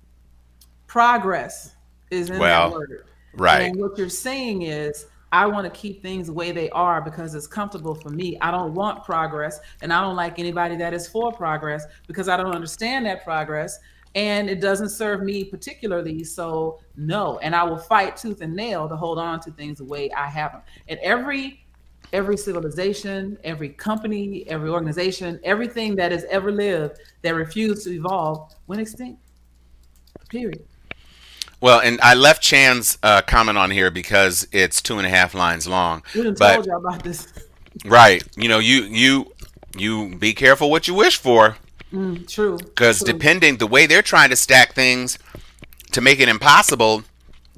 Progress is in Well, that word. right. And what you're saying is, I want to keep things the way they are because it's comfortable for me. I don't want progress, and I don't like anybody that is for progress because I don't understand that progress, and it doesn't serve me particularly. So no, and I will fight tooth and nail to hold on to things the way I have them. And every civilization, every company, every organization, everything that has ever lived that refused to evolve went extinct. Period. Well, and I left Chan's comment on here because it's 2.5 lines long. We done But told you about this. right, you know, you be careful what you wish for, True. because True. depending the way they're trying to stack things to make it impossible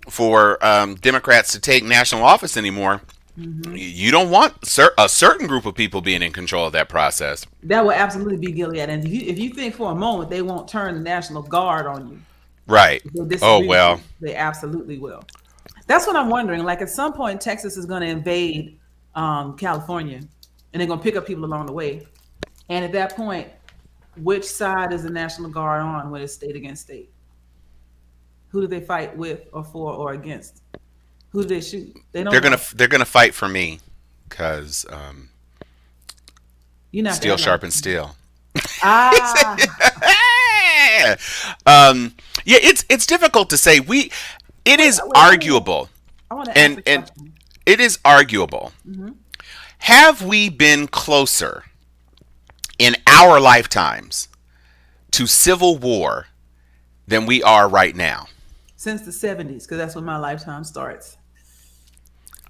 for Democrats to take national office anymore, you don't want a certain group of people being in control of that process. That will absolutely be Gilead. And if you think for a moment they won't turn the National Guard on you, Right. if they disagree Oh with well. you, they absolutely will. That's what I'm wondering. Like at some point, Texas is going to invade California, and they're going to pick up people along the way. And at that point, which side is the National Guard on when it's state against state? Who do they fight with, or for, or against? Who do they shoot? They don't. They're gonna fight for me, because You're not steel that sharpens steel. Ah, Yeah, it's difficult to say. It is wait, arguable, I want to ask a and question. it is arguable. Have we been closer in our lifetimes to civil war than we are right now? Since the 70s, because that's when my lifetime starts.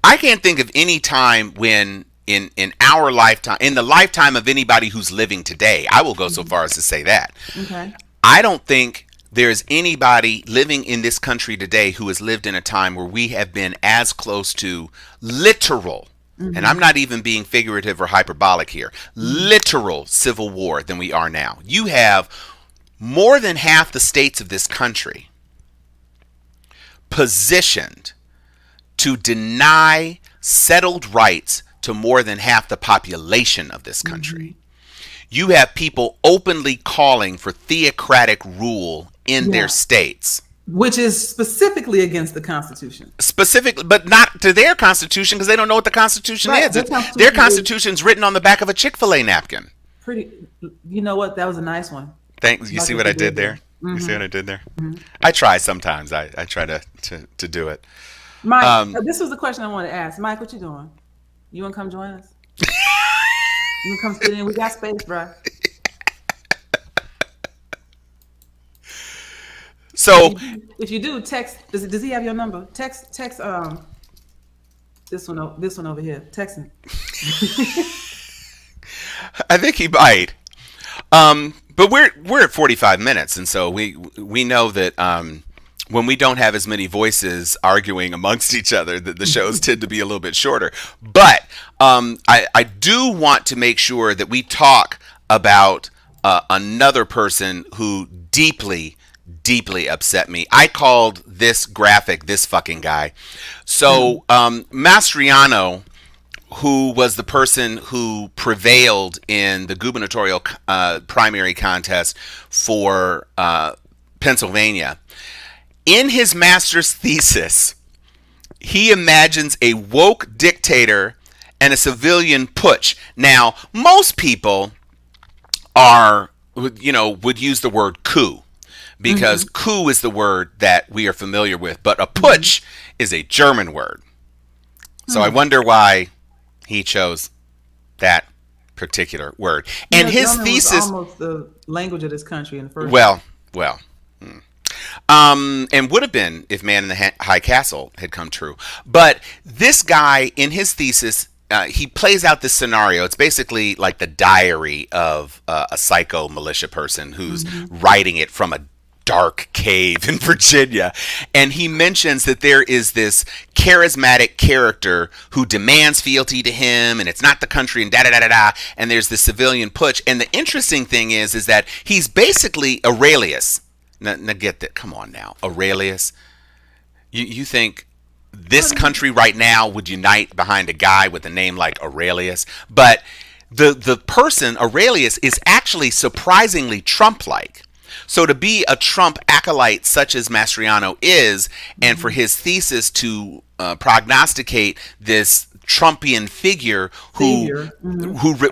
I can't think of any time when in our lifetime, in the lifetime of anybody who's living today, I will go so far as to say that. Okay. I don't think there's anybody living in this country today who has lived in a time where we have been as close to literal, and I'm not even being figurative or hyperbolic here, literal civil war than we are now. You have more than half the states of this country positioned to deny settled rights to more than half the population of this country. You have people openly calling for theocratic rule in their states. Which is specifically against the Constitution. Specifically, but not to their Constitution, because they don't know what the Constitution Right, is. their Constitution Their is- Constitution's written on the back of a Chick-fil-A napkin. Pretty, you know what? That was a nice one. Thanks. You Like see what what I you did did there? there. You see what I did there? I try sometimes. I try to do it. Mike, this was the question I wanted to ask. Mike, what you doing? You want to come join us? You want to come sit in? We got space, bro. So If you do, text. Does he have your number? Text. This one over here. Text him. I think he might. But we're at 45 minutes, and so we know that when we don't have as many voices arguing amongst each other, that the shows tend to be a little bit shorter. But I do want to make sure that we talk about another person who deeply upset me. I called this graphic "This fucking guy." So Mastriano, who was the person who prevailed in the gubernatorial primary contest for Pennsylvania, in his master's thesis, he imagines a woke dictator and a civilian putsch. Now, most people would use the word coup, because coup is the word that we are familiar with, but a putsch is a German word. So I wonder why he chose that particular word. And his German thesis was almost the language of this country in the first. well. And would have been if Man in the High Castle had come true. But this guy, in his thesis, he plays out this scenario. It's basically like the diary of a psycho militia person who's writing it from a dark cave in Virginia. And he mentions that there is this charismatic character who demands fealty to him, and it's not the country, and da-da-da-da-da, and there's the civilian putsch. And the interesting thing is that he's basically Aurelius. Now get that. Come on now. Aurelius. You think this country right now would unite behind a guy with a name like Aurelius? But the person, Aurelius, is actually surprisingly Trump-like. So to be a Trump acolyte such as Mastriano is, and for his thesis to prognosticate this Trumpian figure who,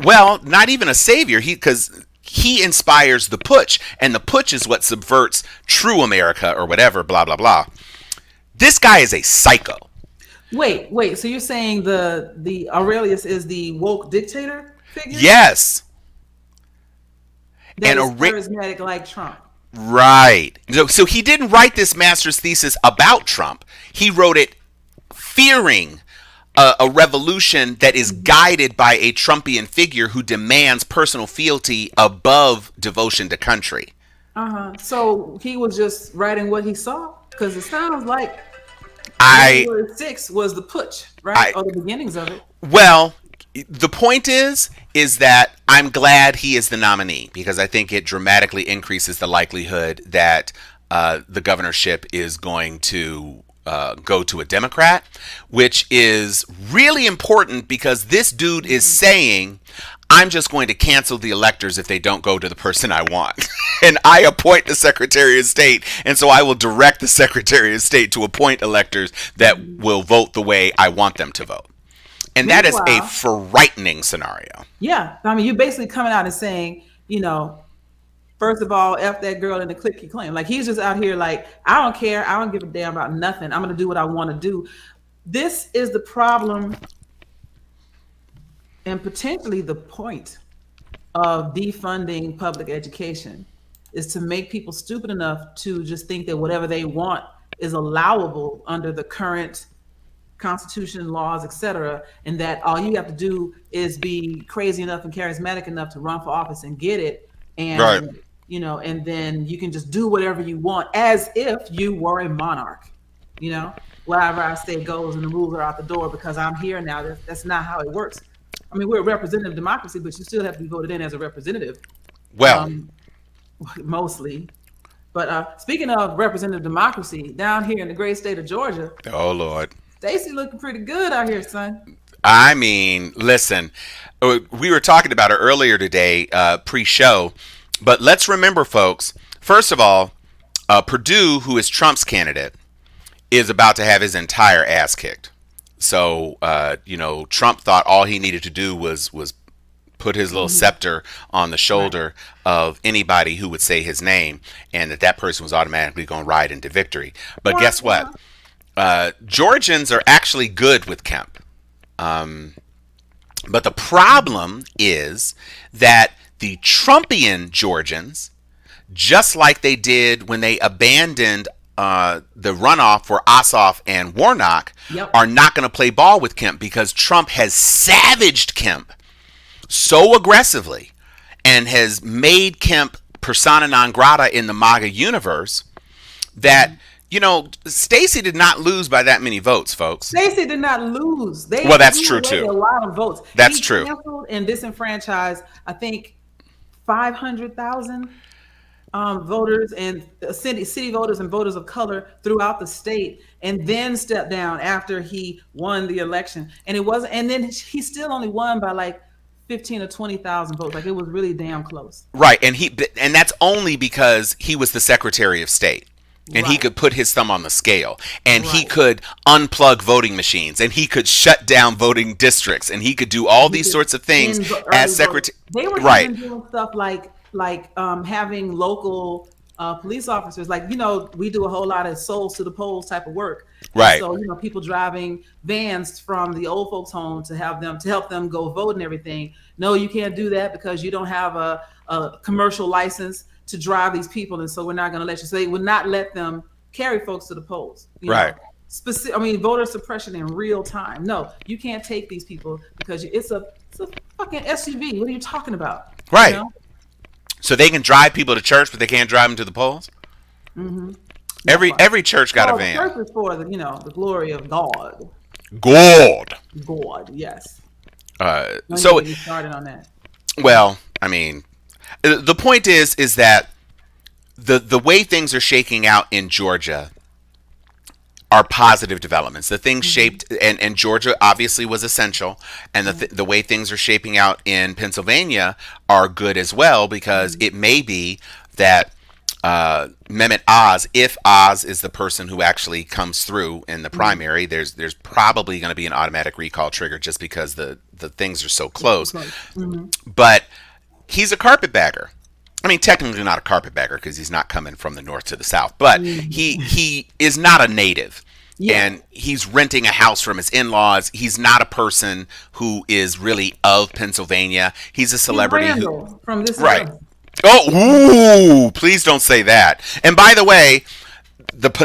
well, not even a savior, because he inspires the putsch, and the putsch is what subverts true America or whatever, blah, blah, blah. This guy is a psycho. Wait. So you're saying the Aurelius is the woke dictator figure? Yes. That is charismatic like Trump. Right. So he didn't write this master's thesis about Trump. He wrote it fearing a revolution that is guided by a Trumpian figure who demands personal fealty above devotion to country. So he was just writing what he saw? Because it sounds like January 6th was the putsch, right? Or the beginnings of it. Well, the point is that I'm glad he is the nominee, because I think it dramatically increases the likelihood that the governorship is going to go to a Democrat, which is really important because this dude is saying, I'm just going to cancel the electors if they don't go to the person I want. And I appoint the Secretary of State, and so I will direct the Secretary of State to appoint electors that will vote the way I want them to vote. And that is a frightening scenario. Yeah. I mean, you're basically coming out and saying, first of all, F that girl in the click you claim. Like, he's just out here like, I don't care. I don't give a damn about nothing. I'm going to do what I want to do. This is the problem and potentially the point of defunding public education, is to make people stupid enough to just think that whatever they want is allowable under the current Constitution, laws, etc., and that all you have to do is be crazy enough and charismatic enough to run for office and get it, and and then you can just do whatever you want as if you were a monarch. Wherever I say goes and the rules are out the door because I'm here now. That's not how it works. I mean, we're a representative democracy, but you still have to be voted in as a representative. Well, mostly. But speaking of representative democracy, down here in the great state of Georgia. Oh Lord. Stacey looking pretty good out here, son. I mean, listen, we were talking about her earlier today, pre-show, but let's remember, folks, first of all, Perdue, who is Trump's candidate, is about to have his entire ass kicked. So, Trump thought all he needed to do was put his little scepter on the shoulder of anybody who would say his name, and that person was automatically going to ride into victory. But guess what? Georgians are actually good with Kemp. But the problem is that the Trumpian Georgians, just like they did when they abandoned the runoff for Ossoff and Warnock, are not going to play ball with Kemp, because Trump has savaged Kemp so aggressively and has made Kemp persona non grata in the MAGA universe that Stacey did not lose by that many votes, folks. Stacey did not lose. Well, that's true too. A lot of votes. That's true. Canceled and disenfranchised, I think, 500,000 voters and city voters and voters of color throughout the state, and then stepped down after he won the election. And it wasn't. And then he still only won by like 15 or 20,000 votes. Like, it was really damn close. Right, and that's only because he was the Secretary of State. And he could put his thumb on the scale, and he could unplug voting machines, and he could shut down voting districts, and he could do all these sorts of things as secretary. They were even doing stuff like having local police officers. Like, we do a whole lot of souls to the polls type of work. Right. And so, people driving vans from the old folks home to help them go vote and everything. No, you can't do that because you don't have a commercial license to drive these people. And so we're not going to let you. So they would not let them carry folks to the polls. Right. Voter suppression in real time. No, you can't take these people because it's a fucking SUV. What are you talking about? Right. So they can drive people to church, but they can't drive them to the polls. Mm-hmm. Every church got a van. Church is for the glory of God. God. Yes. So you started on that. Well, I mean, the point is that the way things are shaking out in Georgia are positive developments. The things shaped, and Georgia obviously was essential, and the way things are shaping out in Pennsylvania are good as well, because it may be that Mehmet Oz, if Oz is the person who actually comes through in the primary, there's probably going to be an automatic recall trigger just because the things are so close. But he's a carpetbagger. I mean, technically not a carpetbagger because he's not coming from the north to the south, but he is not a native. Yeah. And he's renting a house from his in-laws. He's not a person who is really of Pennsylvania. He's a celebrity from this right. Oh, ooh, please don't say that. And by the way,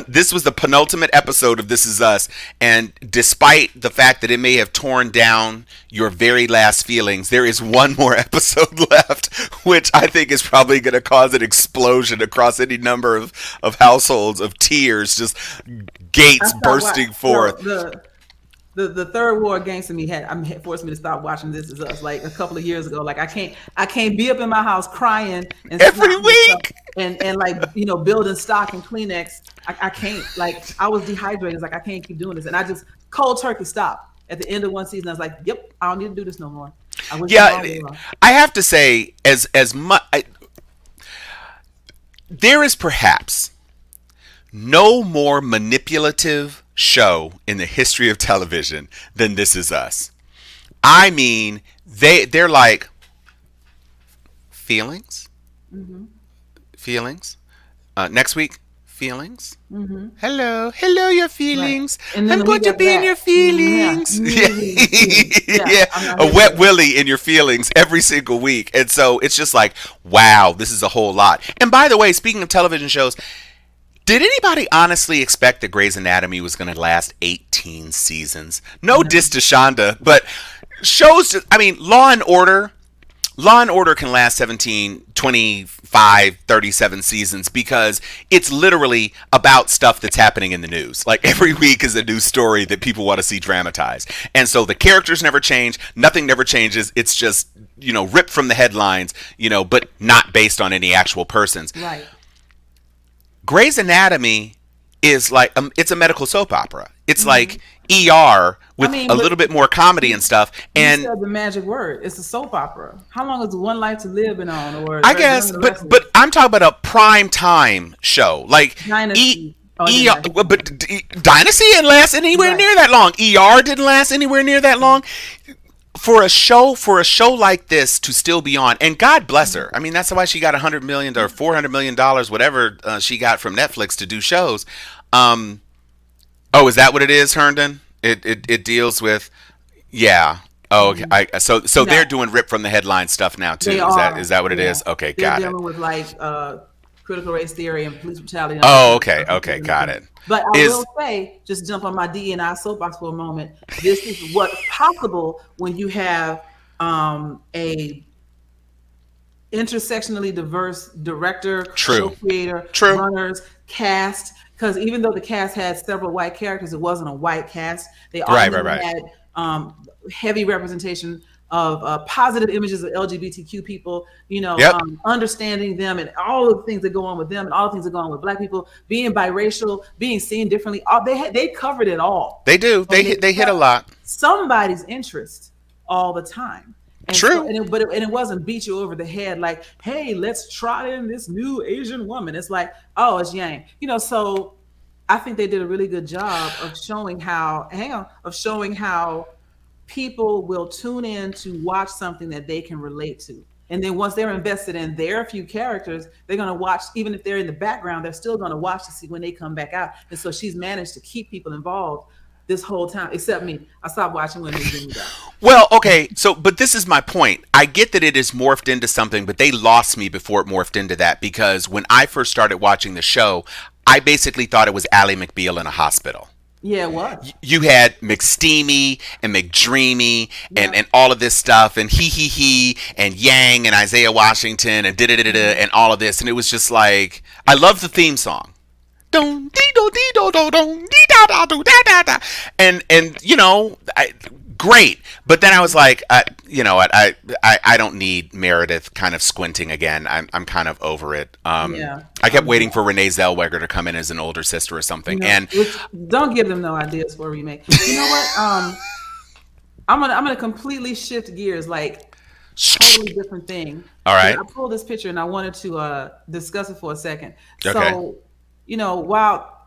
this was the penultimate episode of This Is Us, and despite the fact that it may have torn down your very last feelings, there is one more episode left, which I think is probably going to cause an explosion across any number of households of tears, just gates bursting forth. The third war against me forced me to stop watching This Is Us like a couple of years ago. Like I can't be up in my house crying and every week and building stock and Kleenex. I can't. Like I was dehydrated. It's like I can't keep doing this, and I just cold turkey stopped at the end of one season. I was like, yep, I don't need to do this no more. I have to say, as much there is perhaps no more manipulative show in the history of television than This Is Us. I mean, they're like feelings. Next week, feelings. Hello, your feelings. Right. I'm going to be in your feelings. A wet willy in your feelings every single week, and so it's just like, wow, this is a whole lot. And by the way, speaking of television shows, did anybody honestly expect that Grey's Anatomy was going to last 18 seasons? No diss to Shonda, but shows, Law and Order can last 17, 25, 37 seasons because it's literally about stuff that's happening in the news. Like every week is a new story that people want to see dramatized. And so the characters never change. Nothing never changes. It's just, ripped from the headlines, but not based on any actual persons. Right. Grey's Anatomy is like it's a medical soap opera. It's like ER with a little bit more comedy and stuff. And you said the magic word. It's a soap opera. How long is One Life to Live been on? Or I guess, but I'm talking about a prime time show like Dynasty. But Dynasty didn't last anywhere near that long. ER didn't last anywhere near that long. For a show like this to still be on, and God bless her. I mean, that's why she got $100 million or $400 million, whatever she got from Netflix to do shows. Oh, is that what it is, Herndon? It deals with, yeah. Oh, okay. So they're doing rip from the headline stuff now too. Is that what it is? Okay, got it. They're dealing with like critical race theory and police brutality. Oh, okay, got it. But I will say, just jump on my DEI soapbox for a moment. This is what's possible when you have a intersectionally diverse director, co-creator, runners, cast. Because even though the cast had several white characters, it wasn't a white cast. They all had heavy representation of positive images of LGBTQ people, understanding them and all of the things that go on with them and all the things that go on with Black people, being biracial, being seen differently. They covered it all. They do. They hit a lot. Somebody's interest all the time. And true. So, it wasn't beat you over the head like, hey, let's trot in this new Asian woman. It's like, oh, it's Yang. So I think they did a really good job of showing how people will tune in to watch something that they can relate to. And then once they're invested in their few characters, they're going to watch, even if they're in the background, they're still going to watch to see when they come back out. And so she's managed to keep people involved this whole time, except me. I stopped watching when they did me. Well, okay, so, but this is my point. I get that it is morphed into something, but they lost me before it morphed into that, because when I first started watching the show, I basically thought it was Ally McBeal in a hospital. Yeah, it was. You had McSteamy and McDreamy and all of this stuff, and he and Yang and Isaiah Washington and and all of this, and it was just like, I loved the theme song. And you know, great. But then I was like, you know what, I don't need Meredith kind of squinting again. I'm kind of over it. I kept waiting for Renee Zellweger to come in as an older sister or something. You know, and don't give them no ideas for a remake. You know what? I'm gonna completely shift gears, like totally different thing. All right. I pulled this picture and I wanted to discuss it for a second. Okay. So, you know, while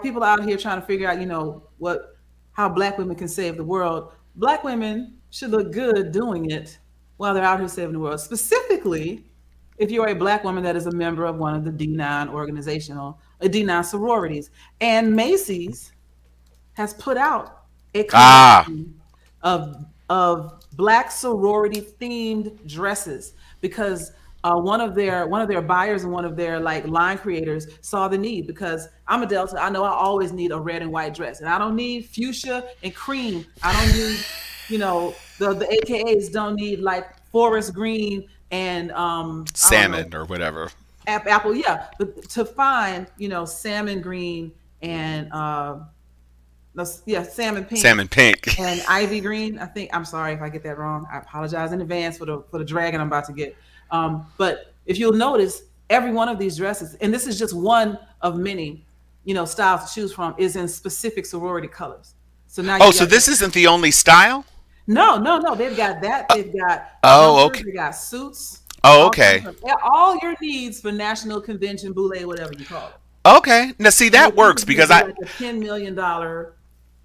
people are out here trying to figure out, you know, how Black women can save the world, Black women should look good doing it while they're out here saving the world. Specifically, if you're a Black woman that is a member of one of the D9 sororities. And Macy's has put out a collection of Black sorority themed dresses, because one of their buyers and one of their like line creators saw the need, because I'm a Delta. I know I always need a red and white dress, and I don't need fuchsia and cream. I don't need, you know, the AKAs don't need like forest green and salmon or whatever. Apple, yeah. But to find, you know, salmon green and salmon pink and ivy green. I think, I'm sorry if I get that wrong. I apologize in advance for the dragon I'm about to get. But if you'll notice, every one of these dresses, and this is just one of many, you know, styles to choose from, is in specific sorority colors. So now, so this isn't the only style? No. They've got that. They've got okay. They got suits. Okay. All your needs for national convention, boule, whatever you call it. Okay. Now see, that works, because like a $10 million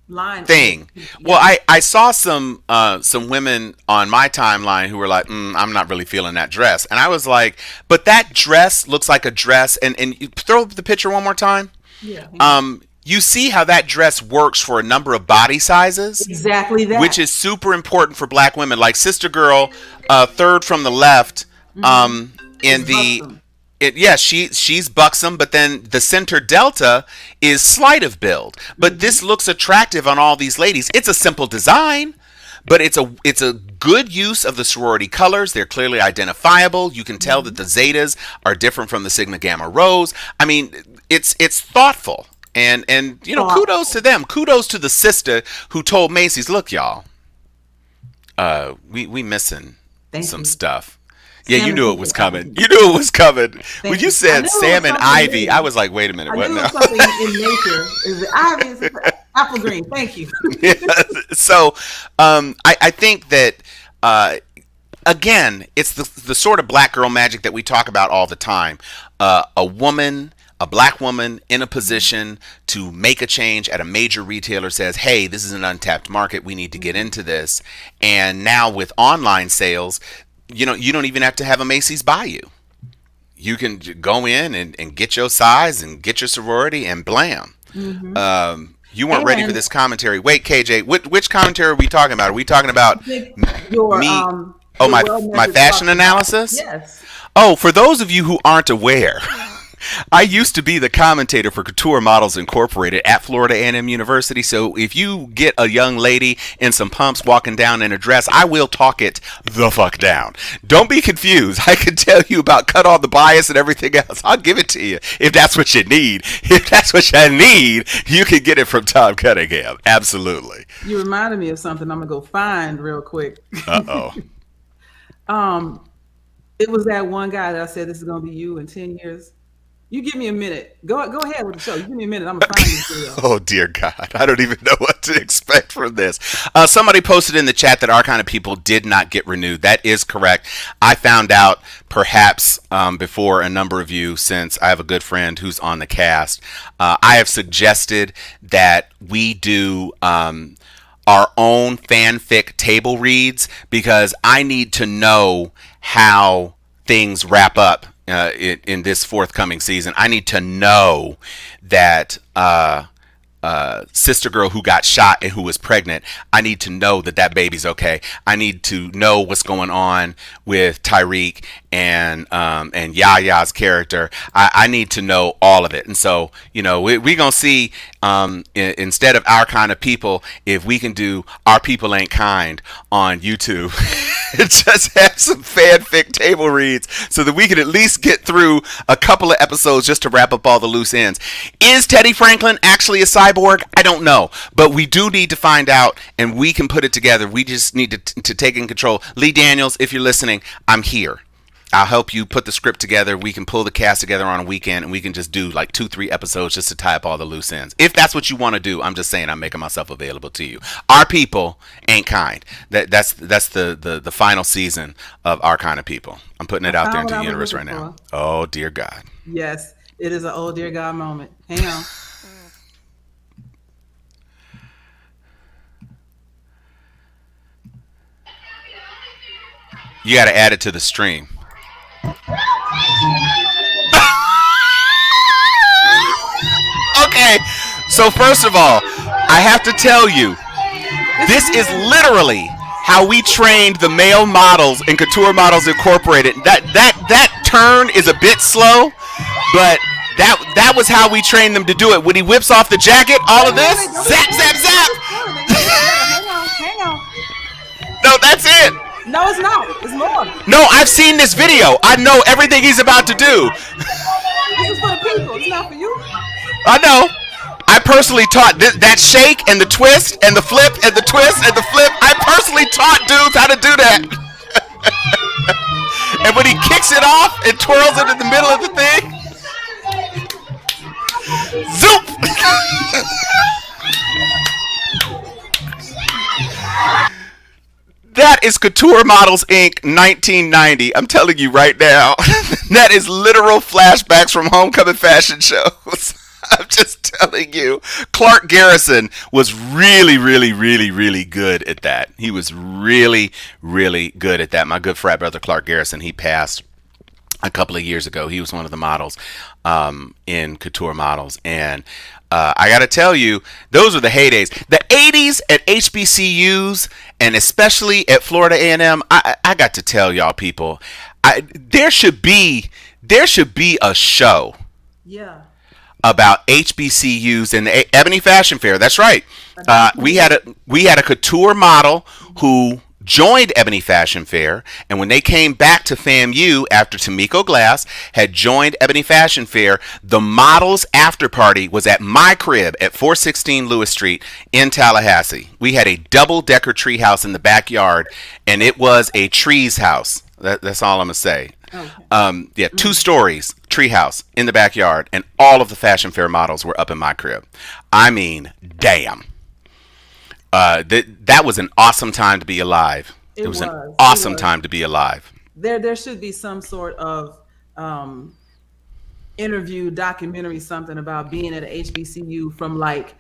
line thing. Yeah. Well, I saw some women on my timeline who were like, I'm not really feeling that dress. And I was like, but that dress looks like a dress. And you throw up the picture one more time. Yeah. You see how that dress works for a number of body sizes. Exactly that. Which is super important for Black women. Like Sister Girl, third from the left, in the... she's buxom, but then the center delta is slight of build. But this looks attractive on all these ladies. It's a simple design, but it's a good use of the sorority colors. They're clearly identifiable. You can tell that the Zetas are different from the Sigma Gamma Rhos. I mean, it's thoughtful. And you know, kudos to them. Kudos to the sister who told Macy's, look, y'all, we missing some stuff. Yeah, Salmon you knew it was coming. You knew it was coming. When you said salmon ivy, I was like, wait a minute, what now? Something in nature. Is it ivy? Is it apple green? Thank you. Yeah, so I think that again, it's the sort of Black girl magic that we talk about all the time. A Black woman in a position to make a change at a major retailer says, hey, this is an untapped market. We need to get into this. And now with online sales, you know, you don't even have to have a Macy's buy you. You can go in and get your size and get your sorority and blam. You weren't ready for this commentary. Wait, KJ, which commentary are we talking about? Are we talking about me? My fashion analysis? Yes. Oh, for those of you who aren't aware, I used to be the commentator for Couture Models Incorporated at Florida A&M University. So if you get a young lady in some pumps walking down in a dress, I will talk it the fuck down. Don't be confused. I can tell you about cut on the bias and everything else. I'll give it to you if that's what you need. If that's what you need, you can get it from Tom Cunningham. Absolutely. You reminded me of something I'm gonna go find real quick. Uh-oh. It was that one guy that I said, this is gonna be you in 10 years. You give me a minute. Go ahead with the show. You give me a minute. I'm gonna find this video. Oh dear God, I don't even know what to expect from this. Somebody posted in the chat that our kind of people did not get renewed. That is correct. I found out perhaps before a number of you, since I have a good friend who's on the cast. I have suggested that we do our own fanfic table reads, because I need to know how things wrap up in this forthcoming season. I need to know that sister girl who got shot and who was pregnant, I need to know that that baby's okay. I need to know what's going on with Tyreek and Yaya's character. I need to know all of it. And so, we're going to see, instead of Our Kind of People, if we can do Our People Ain't Kind on YouTube. Just have some fanfic table reads so that we can at least get through a couple of episodes just to wrap up all the loose ends. Is Teddy Franklin actually a cyborg? I don't know, but we do need to find out, and we can put it together. We just need to take in control. Lee Daniels, if you're listening, I'm here. I'll help you put the script together. We can pull the cast together on a weekend, and we can just do like 2-3 episodes just to tie up all the loose ends. If that's what you want to do, I'm just saying I'm making myself available to you. Our People Ain't Kind. That's the final season of Our Kind of People. I'm putting it out there into the universe right now. Oh, dear God. Yes, it is an oh, dear God moment. Hang on. You got to add it to the stream. Okay, so first of all, I have to tell you, this is literally how we trained the male models in Couture Models Incorporated. That turn is a bit slow, but that was how we trained them to do it. When he whips off the jacket, all of this, zap, zap, zap. Hang on. No, that's it. No, it's not. It's more. No, I've seen this video. I know everything he's about to do. This is for the people. It's not for you. I know. I personally taught that shake and the twist and the flip and the twist and the flip. I personally taught dudes how to do that. And when he kicks it off and twirls it in the middle of the thing, zoop! That is Couture Models Inc. 1990. I'm telling you right now. That is literal flashbacks from homecoming fashion shows. I'm just telling you. Clark Garrison was really, really, really, really good at that. He was really, really good at that. My good frat brother Clark Garrison, he passed a couple of years ago. He was one of the models in Couture Models. And I got to tell you, those were the heydays. The 80s at HBCUs, and especially at Florida A&M, I got to tell y'all people, there should be a show. Yeah. About HBCUs and the Ebony Fashion Fair. That's right. We had a couture model who joined Ebony Fashion Fair, and when they came back to FAMU after Tamiko Glass had joined Ebony Fashion Fair, the models after party was at my crib at 416 Lewis Street in Tallahassee. We had a double-decker tree house in the backyard, and it was a trees house. That's all I'm gonna say. Okay. 2 stories, treehouse in the backyard, and all of the fashion fair models were up in my crib. I mean, damn. That was an awesome time to be alive. It was an awesome time to be alive. There should be some sort of interview, documentary, something about being at a HBCU from like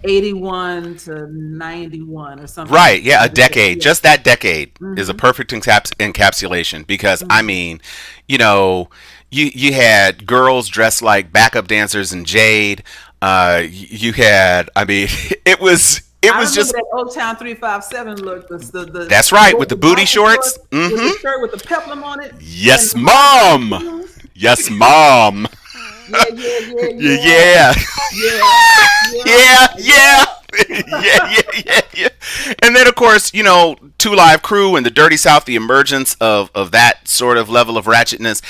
81 to 91 or something. Right, yeah, a decade. Just that decade is a perfect encapsulation because, I mean, you had girls dressed like backup dancers in Jade. You had, I mean, it was just that Old Town 357 look. That's right, with the booty shorts. With the shirt with the peplum on it. Yes, mom. Yes, mom. Yeah. And then, of course, 2 Live Crew and the Dirty South, the emergence of that sort of level of ratchetness.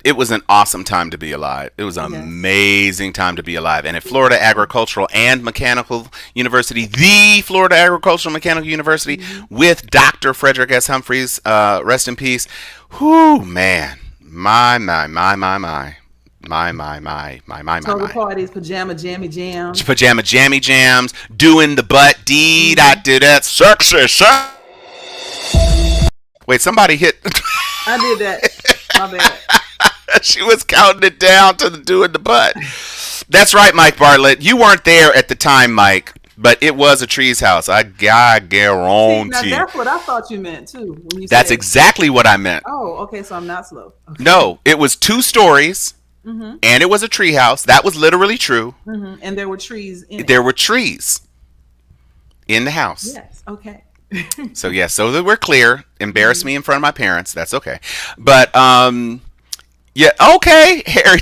It was an awesome time to be alive. It was an amazing time to be alive. And at Florida Agricultural and Mechanical University, the Florida Agricultural Mechanical University, with Dr. Frederick S. Humphreys, rest in peace. Whoo, man. My. Total parties, pajama jammy jams. Pajama jammy jams, doing the butt deed. I did that sexy. Wait, somebody hit. I did that. My bad. She was counting it down to the doing the butt. That's right, Mike Bartlett. You weren't there at the time, Mike. But it was a tree's house. I See, now guarantee. that's what I thought you meant too when you That's said. exactly what I meant. Oh, okay. So I'm not slow. Okay. No, it was 2 stories, and it was a tree house. That was literally true. And there were trees in it. There were trees in the house. Yes. Okay. So yes, so that we're clear. Embarrass me in front of my parents. That's okay. But yeah, okay, Harry.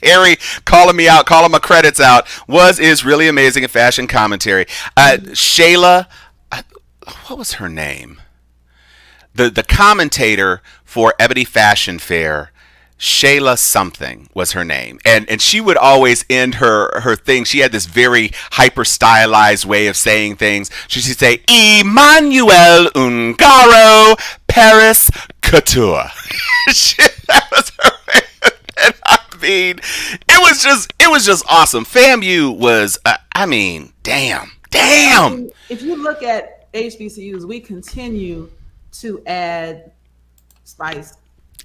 Harry calling me out, calling my credits out. Is really amazing at fashion commentary. Shayla, what was her name? The commentator for Ebony Fashion Fair. Shayla something was her name, and she would always end her thing. She had this very hyper stylized way of saying things. She'd say Emmanuel Ungaro Paris Couture. That was her way. And I mean, it was just awesome. FAMU was damn. If you look at HBCUs, we continue to add spice.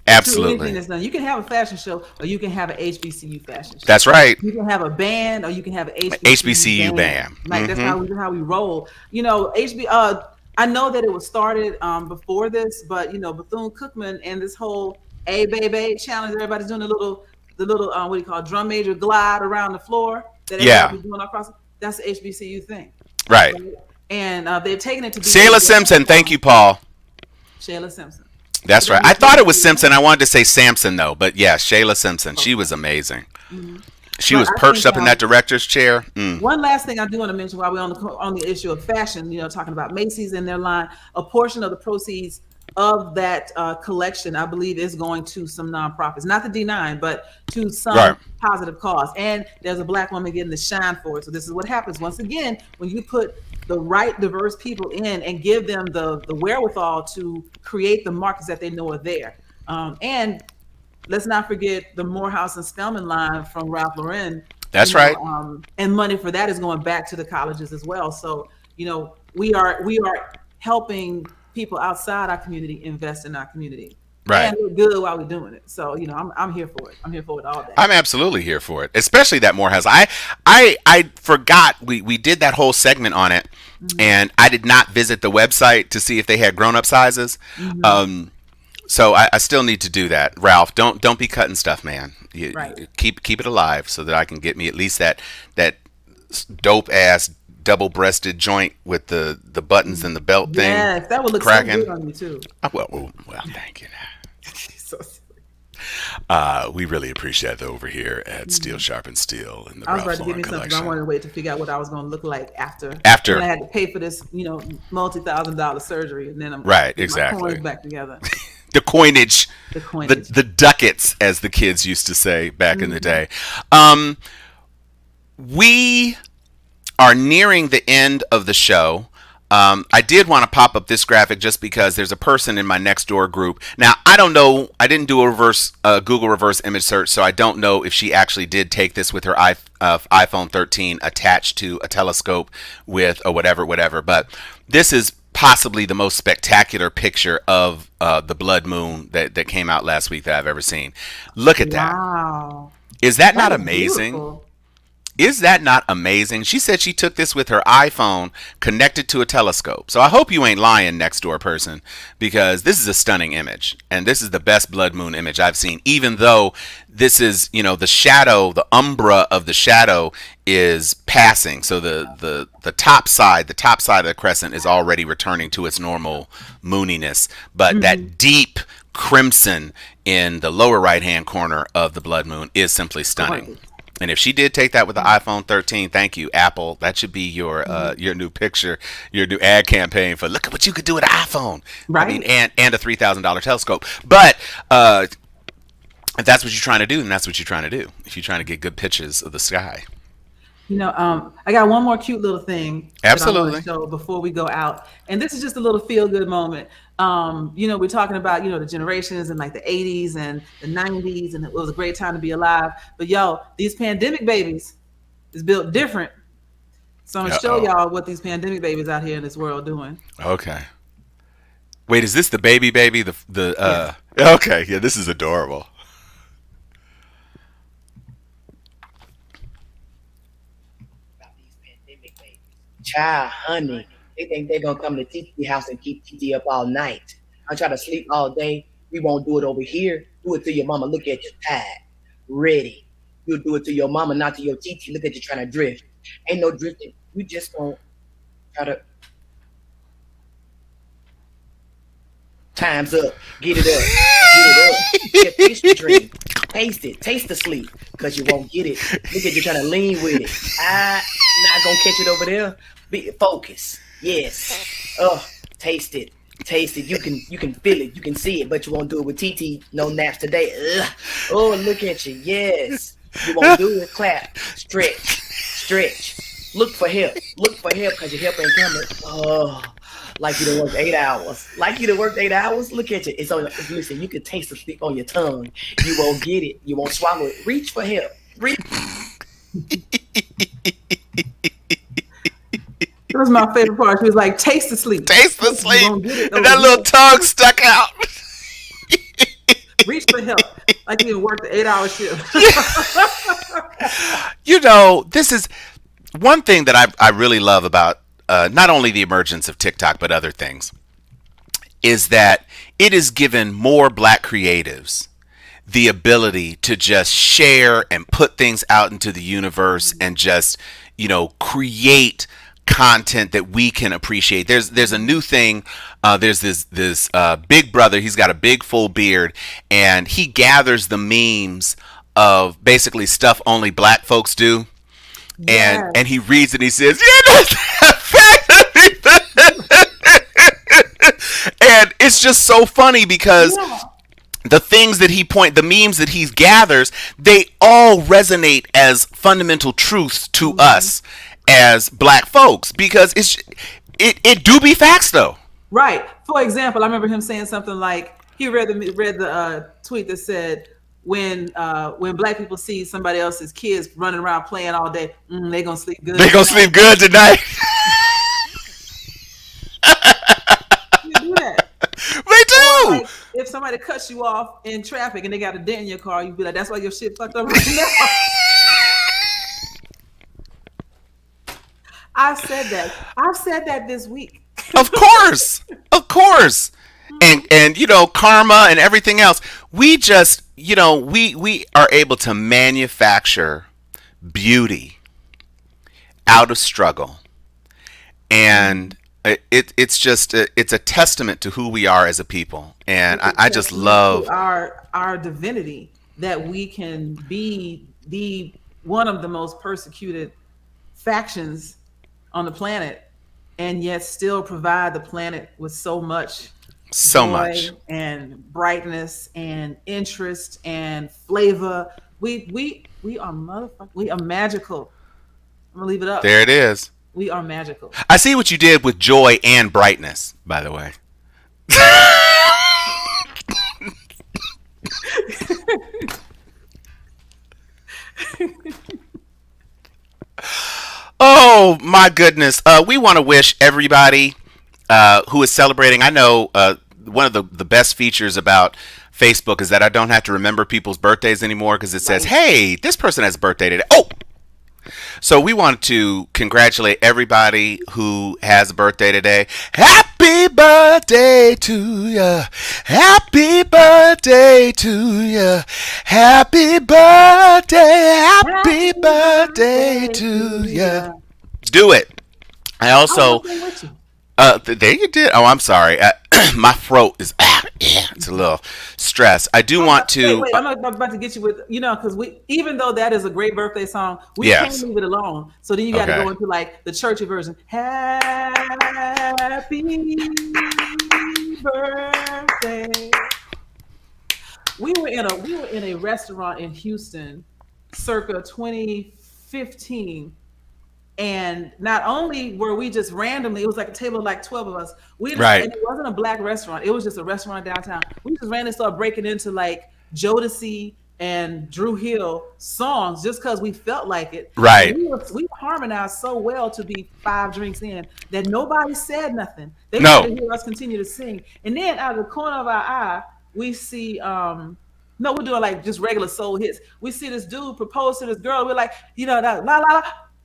Absolutely. Anything that's done. You can have a fashion show, or you can have an HBCU fashion show. That's right. You can have a band, or you can have an HBCU band. Like that's how we roll. You know, I know that it was started before this, but you know, Bethune-Cookman and this whole A Baby challenge, everybody's doing the little what do you call it, drum major glide around the floor that everybody's doing across. That's the HBCU thing. Right. And they've taken it to be Shayla Simpson. Thank you, Paul. Shayla Simpson. That's right. I thought it was Simpson. I wanted to say Samson though, but yeah, Shayla Simpson. She was amazing. She was perched up in that director's chair. One last thing I do want to mention while we're on the issue of fashion, you know, talking about Macy's and their line, a portion of the proceeds of that collection, I believe, is going to some nonprofits, not the D9, but to some positive cause. And there's a Black woman getting the shine for it. So this is what happens once again when you put the right diverse people in and give them the wherewithal to create the markets that they know are there. And let's not forget the Morehouse and Spelman line from Ralph Lauren. That's right. And money for that is going back to the colleges as well. So, you know, we are helping people outside our community invest in our community. Right. And we're good while we're doing it. So, you know, I'm here for it. I'm here for it all day. I'm absolutely here for it, especially that Morehouse. I forgot we did that whole segment on it, and I did not visit the website to see if they had grown up sizes. So I still need to do that. Ralph, don't be cutting stuff, man. Keep it alive so that I can get me at least that dope ass double-breasted joint with the buttons and the belt thing. Yes, that would look cracking. So good on you too. Well, thank you. So silly. We really appreciate that over here at Steel Sharp Steel and the I was Ralph about to give Lauren me something. collection. I wanted to wait to figure out what I was going to look like after when I had to pay for this, you know, multi-$1,000 surgery, and then I'm exactly my coins back together. The coinage, the ducats, as the kids used to say back in the day. We are nearing the end of the show. I did want to pop up this graphic just because there's a person in my next door group. Now, I don't know. I didn't do a Google reverse image search, so I don't know if she actually did take this with her iPhone 13 attached to a telescope with a whatever. But this is possibly the most spectacular picture of the blood moon that came out last week that I've ever seen. Look at that. Wow. Is that not amazing? Beautiful. Is that not amazing? She said she took this with her iPhone connected to a telescope. So I hope you ain't lying, next door person, because this is a stunning image. And this is the best blood moon image I've seen, even though this is, you know, the shadow, the umbra of the shadow is passing. So the top side of the crescent is already returning to its normal mooniness. But that deep crimson in the lower right-hand corner of the blood moon is simply stunning. And if she did take that with the iPhone 13, thank you, Apple. That should be your new picture, your new ad campaign for look at what you could do with an iPhone. Right. I mean, and a $3,000 telescope. But if that's what you're trying to do, then that's what you're trying to do. If you're trying to get good pictures of the sky. You know, I got one more cute little thing. Absolutely. That I want to show before we go out, and this is just a little feel-good moment. You know, we're talking about, you know, the generations and like the 80s and the 90s, and it was a great time to be alive. But yo, these pandemic babies is built different. So I'm gonna show y'all what these pandemic babies out here in this world doing. Okay. Wait, is this the baby? Yes. Okay, yeah, this is adorable. About these pandemic Child, honey, they think they're gonna come to TT house and keep TT up all night. I try to sleep all day. We won't do it over here. Do it to your mama. Look at you, tired, ready. You'll do it to your mama, not to your TT. Look at you trying to drift. Ain't no drifting. We just gonna try to. Time's up. Get it up. Get it up. Get taste the dream. Taste it. Taste the sleep. Because you won't get it. Look at you trying to lean with it. I'm not going to catch it over there. Focus. Yes. Oh, taste it. Taste it. You can feel it. You can see it. But you won't do it with TT. No naps today. Ugh. Oh, look at you. Yes. You won't do it. Clap. Stretch. Stretch. Look for help. Look for help because your help ain't coming. Oh. Like you done worked 8 hours. Like you done worked 8 hours. Look at you. It's on. Listen, you can taste the sleep on your tongue. You won't get it. You won't swallow it. Reach for help. Reach. That was my favorite part. She was like, "Taste the sleep. Taste the sleep." And that little tongue stuck out. Reach for help. Like you worked the 8-hour shift. You know, this is one thing that I really love about not only the emergence of TikTok, but other things, is that it has given more Black creatives the ability to just share and put things out into the universe and just, you know, create content that we can appreciate. There's a new thing. There's this big brother. He's got a big full beard, and he gathers the memes of basically stuff only Black folks do. Yes. And he reads it and he says, yeah, and it's just so funny because the things that the memes that he gathers, they all resonate as fundamental truths to us as Black folks, because it do be facts though. Right. For example, I remember him saying something like, he read the tweet that said, when Black people see somebody else's kids running around playing all day, they're gonna sleep good. They're gonna sleep good tonight. You do that. They do. Or like, if somebody cuts you off in traffic and they got a dent in your car, you'd be like, that's why your shit fucked up right now. I've said that this week. Of course. And you know, karma and everything else. We just, you know, we are able to manufacture beauty out of struggle. And it's just it's a testament to who we are as a people. And I just love our divinity, that we can be one of the most persecuted factions on the planet and yet still provide the planet with so much joy and brightness and interest and flavor. We are magical. I'm gonna leave it up. There it is. We are magical. I see what you did with joy and brightness, by the way. Oh my goodness. We want to wish everybody who is celebrating. I know one of the best features about Facebook is that I don't have to remember people's birthdays anymore, because it says, hey, this person has a birthday today. Oh! So we want to congratulate everybody who has a birthday today. Happy birthday to ya. Happy birthday to ya. Happy birthday. Happy birthday to ya. Do it. I also... there you did. Oh, I'm sorry. My throat is it's a little stressed. I do want to. Wait, I'm about to get you with, because even though that is a great birthday song, we can't leave it alone. So then you got to go into like the churchy version. Happy birthday. We were in a restaurant in Houston, circa 2015. And not only were we just randomly, it was like a table of like 12 of us. And it wasn't a Black restaurant. It was just a restaurant downtown. We just randomly started breaking into like Jodeci and Drew Hill songs just because we felt like it. Right. We harmonized so well to be 5 drinks in that nobody said nothing. They wanted to hear us continue to sing. And then out of the corner of our eye, we see, we're doing like just regular soul hits. We see this dude propose to this girl. We're like, la la la.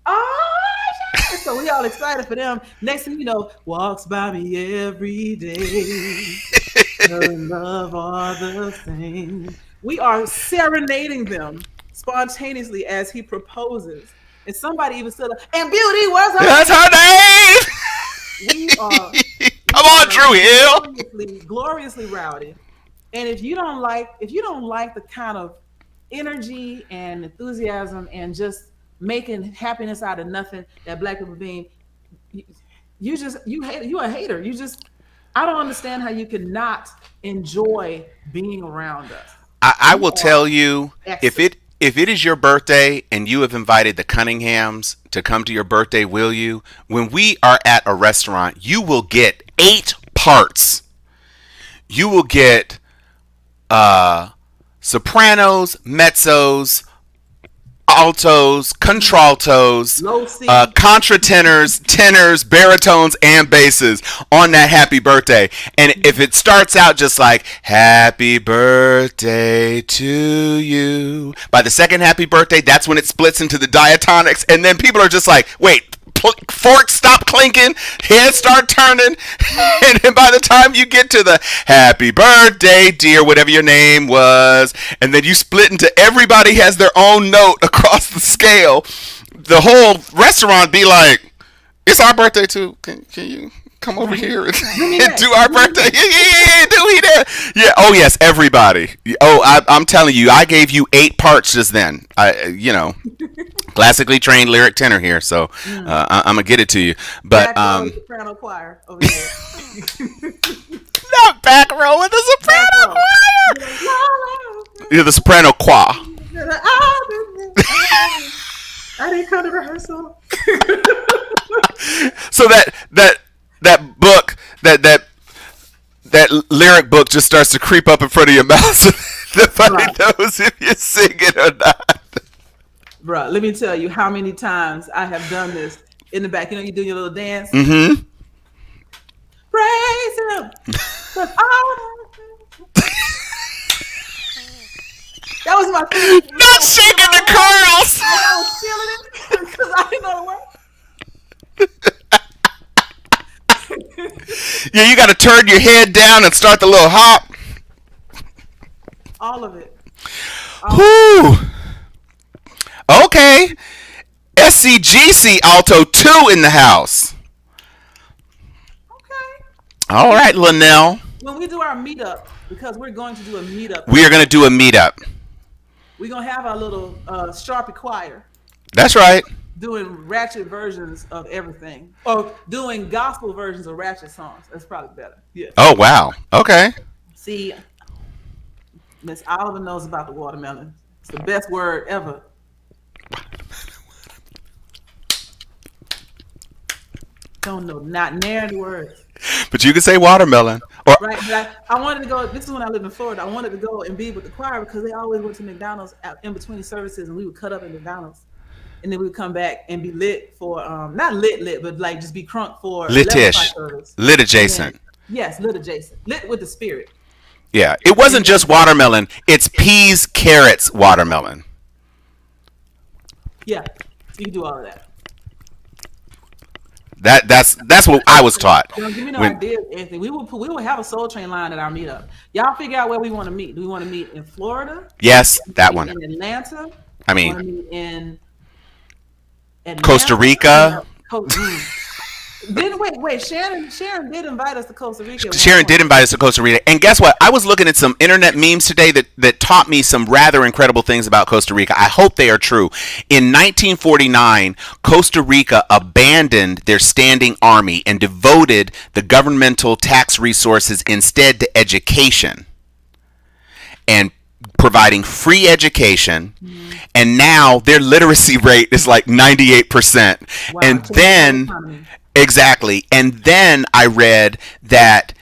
Oh, yes. So we all excited for them. Next thing you know, walks by me every day. Her love are the same. We are serenading them spontaneously as he proposes. And somebody even said, and Beauty was her That's her name. We are Come on, Drew Hill. Gloriously rowdy. And if you don't like the kind of energy and enthusiasm and just making happiness out of nothing that Black people being, you a hater. I don't understand how you cannot enjoy being around us. I will tell you, if it is your birthday and you have invited the Cunninghams to come to your birthday, will you? When we are at a restaurant, you will get 8 parts. You will get sopranos, mezzos, altos, contraltos, contratenors, tenors, baritones, and basses on that happy birthday. And if it starts out just like, happy birthday to you, by the second happy birthday, that's when it splits into the diatonics. And then people are just like, wait, forks stop clinking, heads start turning, and then by the time you get to the happy birthday dear, whatever your name was, and then you split into everybody has their own note across the scale, the whole restaurant be like, it's our birthday too, can you come over here and do our birthday? Yeah, do we that? Yeah, oh yes, everybody. Oh, I'm telling you, I gave you 8 parts just then. Classically trained lyric tenor here, so I'm gonna get it to you. But soprano choir over there. Not back row with the soprano choir. You're the soprano choir. I didn't come to rehearsal. So that book, that lyric book just starts to creep up in front of your mouth. So nobody knows if you're singing or not. Bruh, let me tell you how many times I have done this in the back. You know, you do your little dance. Mm-hmm. Praise him. That was my favorite. Not shaking the curls. I was feeling it because I didn't know the word. Yeah, you got to turn your head down and start the little hop. All of it. Whew. Okay. SCGC Alto 2 in the house. Okay. All right, Linnell. When we do our meetup, because we're going to do a meetup. We are going to do a meetup. We're going to have our little Sharpie choir. That's right. Doing ratchet versions of everything. Or doing gospel versions of ratchet songs. That's probably better. Yeah. Oh, wow. Okay. See, Miss Oliver knows about the watermelon. It's the best word ever. Don't know, not narrative words. But you can say watermelon. Or right, but I wanted to go. This is when I lived in Florida. I wanted to go and be with the choir because they always went to McDonald's in between services, and we would cut up at McDonald's, and then we would come back and be lit for not lit, but like just be crunk for lit-ish, lit adjacent. Then, yes, lit adjacent, lit with the spirit. Yeah, it wasn't just watermelon. It's peas, carrots, watermelon. Yeah, you can do all of that. That's what I was taught. Don't give me no ideas, Anthony. We will have a Soul Train line at our meetup. Y'all figure out where we want to meet. Do we want to meet in Florida? Yes, that one. In Atlanta. I mean, in Atlanta? Costa Rica. Wait. Sharon did invite us to Costa Rica. Sharon did invite us to Costa Rica. And guess what? I was looking at some internet memes today that taught me some rather incredible things about Costa Rica. I hope they are true. In 1949, Costa Rica abandoned their standing army and devoted the governmental tax resources instead to education and providing free education. And now their literacy rate is like 98%. Wow, and then... Exactly. And then I read that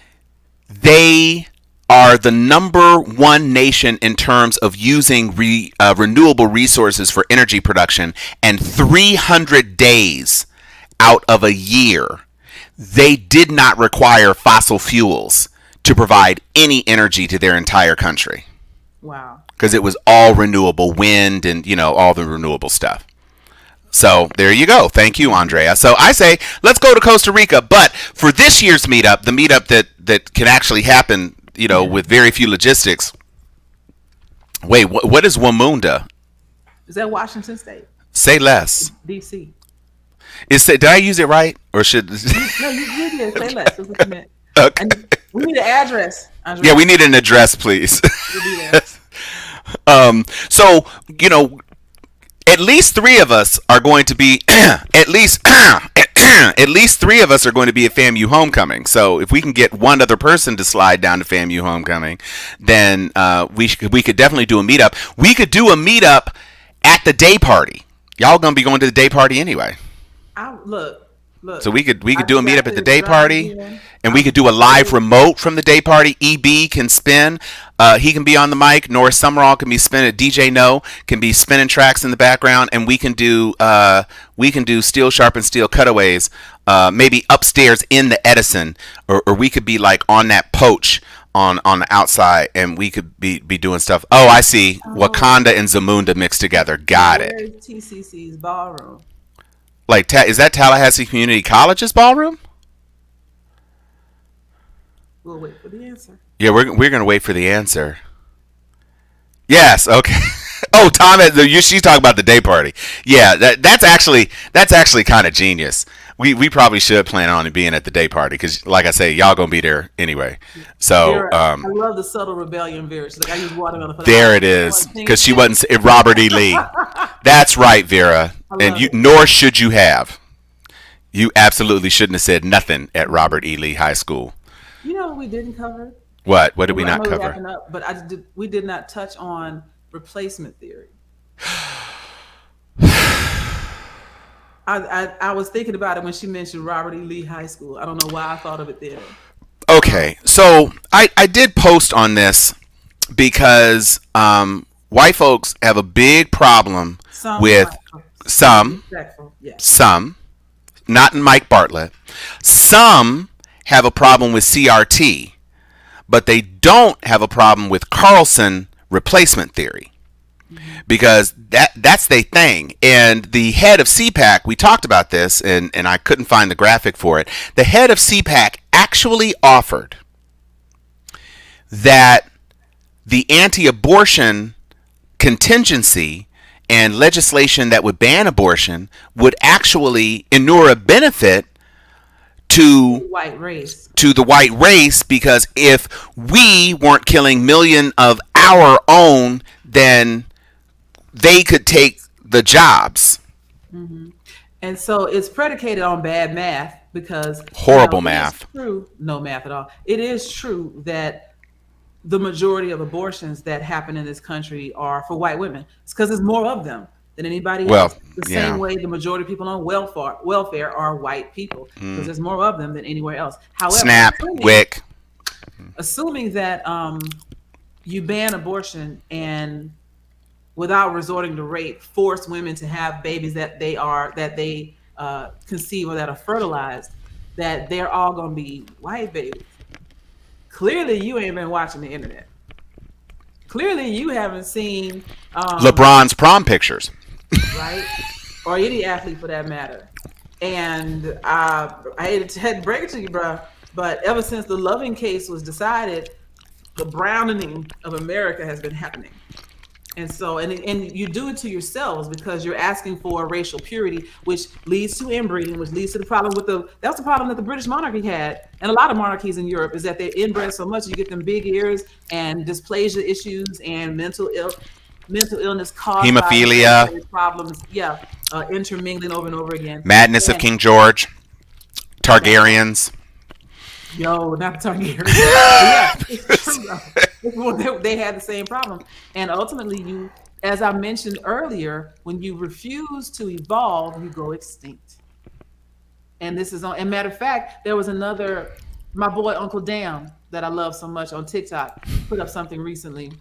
they are the #1 nation in terms of using renewable resources for energy production. And 300 days out of a year, they did not require fossil fuels to provide any energy to their entire country. Wow. Because it was all renewable, wind and, all the renewable stuff. So there you go. Thank you, Andrea. So I say let's go to Costa Rica. But for this year's meetup, the meetup that can actually happen, with very few logistics. Wait, what is Wamunda? Is that Washington State? Say less. DC. Did I use it right, or should? No, you did. Say less. That's what you meant. Okay. And we need an address. Andrea. Yeah, we need an address, please. We'll be there. So at least three of us are going to be at least three of us are going to be at FAMU homecoming. So if we can get one other person to slide down to FAMU homecoming, then we could definitely do a meetup. We could do a meetup at the day party. Y'all gonna be going to the day party anyway. Look. So we could do a meetup at the day party, and we could do a live remote from the day party. EB can spin. He can be on the mic. Norris Summerall can be spinning. DJ No can be spinning tracks in the background, and we can do Steel Sharp and Steel cutaways. Maybe upstairs in the Edison, or we could be like on that poach on the outside, and we could be doing stuff. Oh, I see. Wakanda and Zamunda mixed together. Got it. Where's TCC's ballroom? Like, is that Tallahassee Community College's ballroom? We'll wait for the answer. Yeah, we're gonna wait for the answer. Yes. Okay. Oh, Tom, she's talking about the day party. Yeah, that's actually kind of genius. We probably should plan on it being at the day party because, like I say, y'all gonna be there anyway. So I love the subtle rebellion, Vera. She's like, I use watermelon. There it is, because she wasn't Robert E. Lee. That's right, Vera. And nor should you have. You absolutely shouldn't have said nothing at Robert E. Lee High School. You know what we didn't cover? What? What did we not cover? We did not touch on replacement theory. I was thinking about it when she mentioned Robert E. Lee High School. I don't know why I thought of it then. Okay, so I did post on this because white folks have a big problem with some, not in Mike Bartlett. Some have a problem with CRT, but they don't have a problem with Carlson replacement theory. Because that's their thing. And the head of CPAC, we talked about this, and I couldn't find the graphic for it. The head of CPAC actually offered that the anti-abortion contingency and legislation that would ban abortion would actually inure a benefit to the white race, because if we weren't killing millions of our own, then they could take the jobs. Mm-hmm. And so it's predicated on bad math, because horrible math. No math at all. It is true that the majority of abortions that happen in this country are for white women. It's because there's more of them than anybody else. The same way the majority of people on welfare are white people, because there's more of them than anywhere else. However, SNAP, WIC. Assuming that you ban abortion and without resorting to rape, force women to have babies that they conceive or that are fertilized, that they're all going to be white babies. Clearly, you ain't been watching the internet. Clearly, you haven't seen LeBron's prom pictures, right? Or any athlete for that matter. And I hate to break it to you, bro, but ever since the Loving case was decided, the browning of America has been happening. And so, and you do it to yourselves because you're asking for racial purity, which leads to inbreeding, which leads to the problem that's the problem that the British monarchy had, and a lot of monarchies in Europe, is that they're inbred so much, you get them big ears and dysplasia issues and mental illness caused hemophilia by problems, intermingling over and over again. Madness of King George, Targaryens. Yo, not the Targaryens. Yeah, it's true. They had the same problem. And ultimately, as I mentioned earlier, when you refuse to evolve, you go extinct. And this is and matter of fact, there was my boy Uncle Dam that I love so much on TikTok put up something recently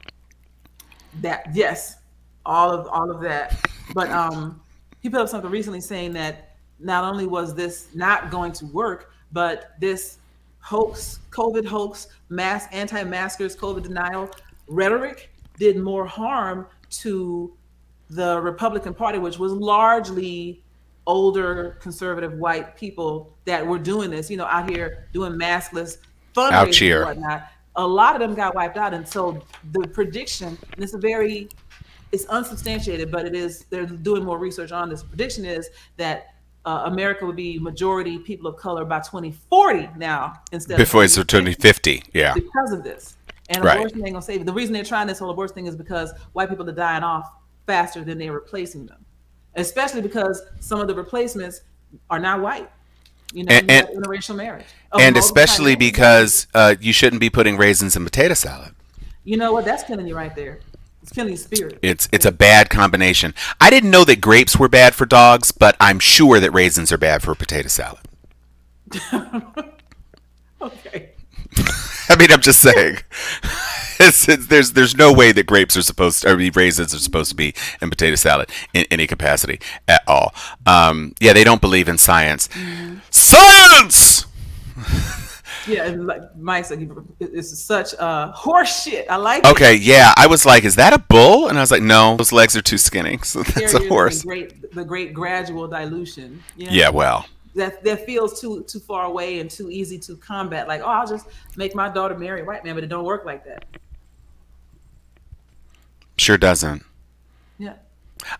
that, yes, all of that. But he put up something recently saying that not only was this not going to work, but this hoax, COVID hoax, anti-maskers, COVID denial rhetoric did more harm to the Republican Party, which was largely older conservative white people that were doing this, out here doing maskless Out fundraising here. and whatnot. A lot of them got wiped out. And so the prediction, and it's unsubstantiated, but they're doing more research on this. The prediction is that America would be majority people of color by 2040 now instead Before of it's 2050. Yeah. because of this. And Right. abortion ain't gonna save it. The reason they're trying this whole abortion thing is because white people are dying off faster than they're replacing them, especially because some of the replacements are not white. You have interracial marriage, And especially because you shouldn't be putting raisins in potato salad. you know what? That's killing you right there. It's killing your spirit. It's a bad combination. I didn't know that grapes were bad for dogs, but I'm sure that raisins are bad for potato salad. Okay. I mean, I'm just saying. There's no way that raisins are supposed to be in potato salad in any capacity at all. They don't believe in science. Mm-hmm. Science! Yeah, and like Mike said, it's such horse shit. I like it. Okay, yeah. I was like, is that a bull? And I was like, no, those legs are too skinny. So that's a horse. The great gradual dilution. Yeah, well. That feels too far away and too easy to combat. Like, I'll just make my daughter marry a white man, but it don't work like that. Sure doesn't. Yeah.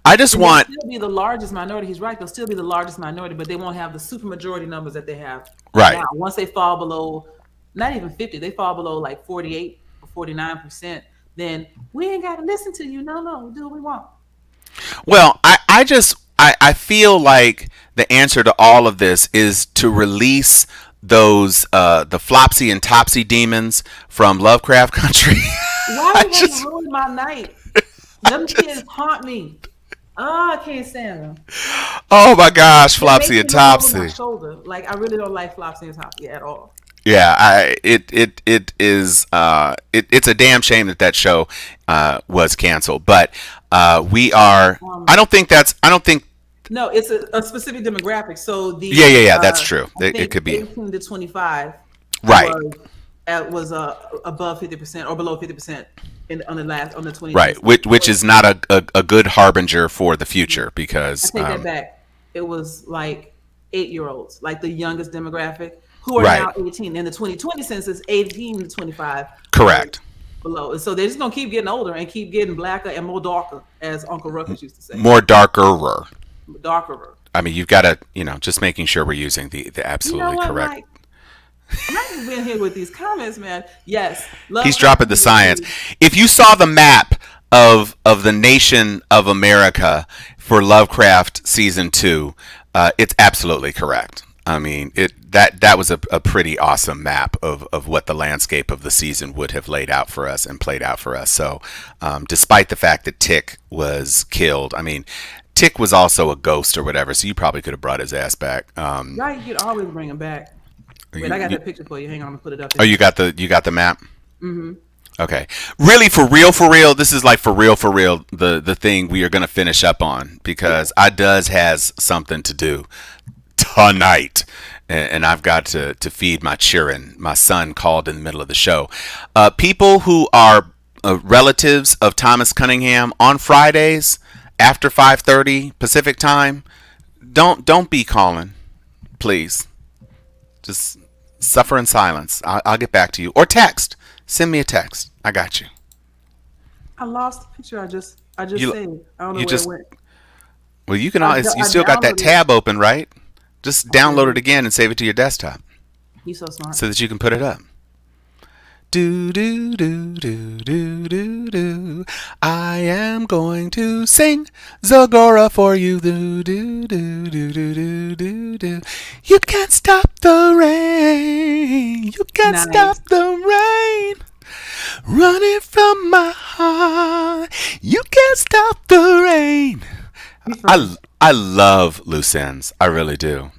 I just want. They'll still be the largest minority. He's right. They'll still be the largest minority, but they won't have the supermajority numbers that they have Right. now. Once they fall below, not even 50, they fall below like 48 or 49%, then we ain't got to listen to you. No, we do what we want. Well, I feel like the answer to all of this is to release those the Flopsy and Topsy demons from Lovecraft Country. Why you have ruined my night? Them kids haunt me. Oh, I can't stand them. Oh my gosh, They Flopsy make and me look over my Topsy. shoulder. Like, I really don't like Flopsy and Topsy at all. Yeah, it is it's a damn shame that show was canceled. But we are. I don't think. No, it's a specific demographic. So the Yeah, that's true. I It think could be 18 to 25. right. Was above 50% or below 50% on the 20. Right, which is not a good harbinger for the future because I take that back. It was like 8-year-olds, like the youngest demographic, who are now 18. In the 2020 census, 18 to 25. Correct. Below. And so they're just gonna keep getting older and keep getting blacker and more darker, as Uncle Ruckus used to say. More darker. Darker. I mean, you've got to, just making sure we're using the absolutely correct. Mike has been here with these comments, man. Yes. He's dropping the science. If you saw the map of the nation of America for Lovecraft season 2, it's absolutely correct. I mean, that was a pretty awesome map of what the landscape of the season would have laid out for us and played out for us. So, despite the fact that Tick was killed, I mean, Tick was also a ghost or whatever, so you probably could have brought his ass back. Right, you could always bring him back. Wait, I got that picture for you. Hang on, I'm gonna put it up there. Oh, you got the map? Mm-hmm. Okay. Really, for real, this is like for real, the thing we are going to finish up on because I has something to do tonight. And I've got to feed my children. My son called in the middle of the show. People who are relatives of Thomas Cunningham on Fridays after 5:30 Pacific time, don't be calling, please. Just suffer in silence. I'll get back to you. Or text. Send me a text. I got you. I lost the picture. I just saved. I don't know where it went. Well, you can. You still got that tab open, right? Just download it again and save it to your desktop. He's so smart. So that you can put it up. Do do do do do do do. I am going to sing Zagora for you. Do do do do do do do do. You can't stop the rain. You can't stop the rain. Running from my heart. You can't stop the rain. I love loose ends. I really do.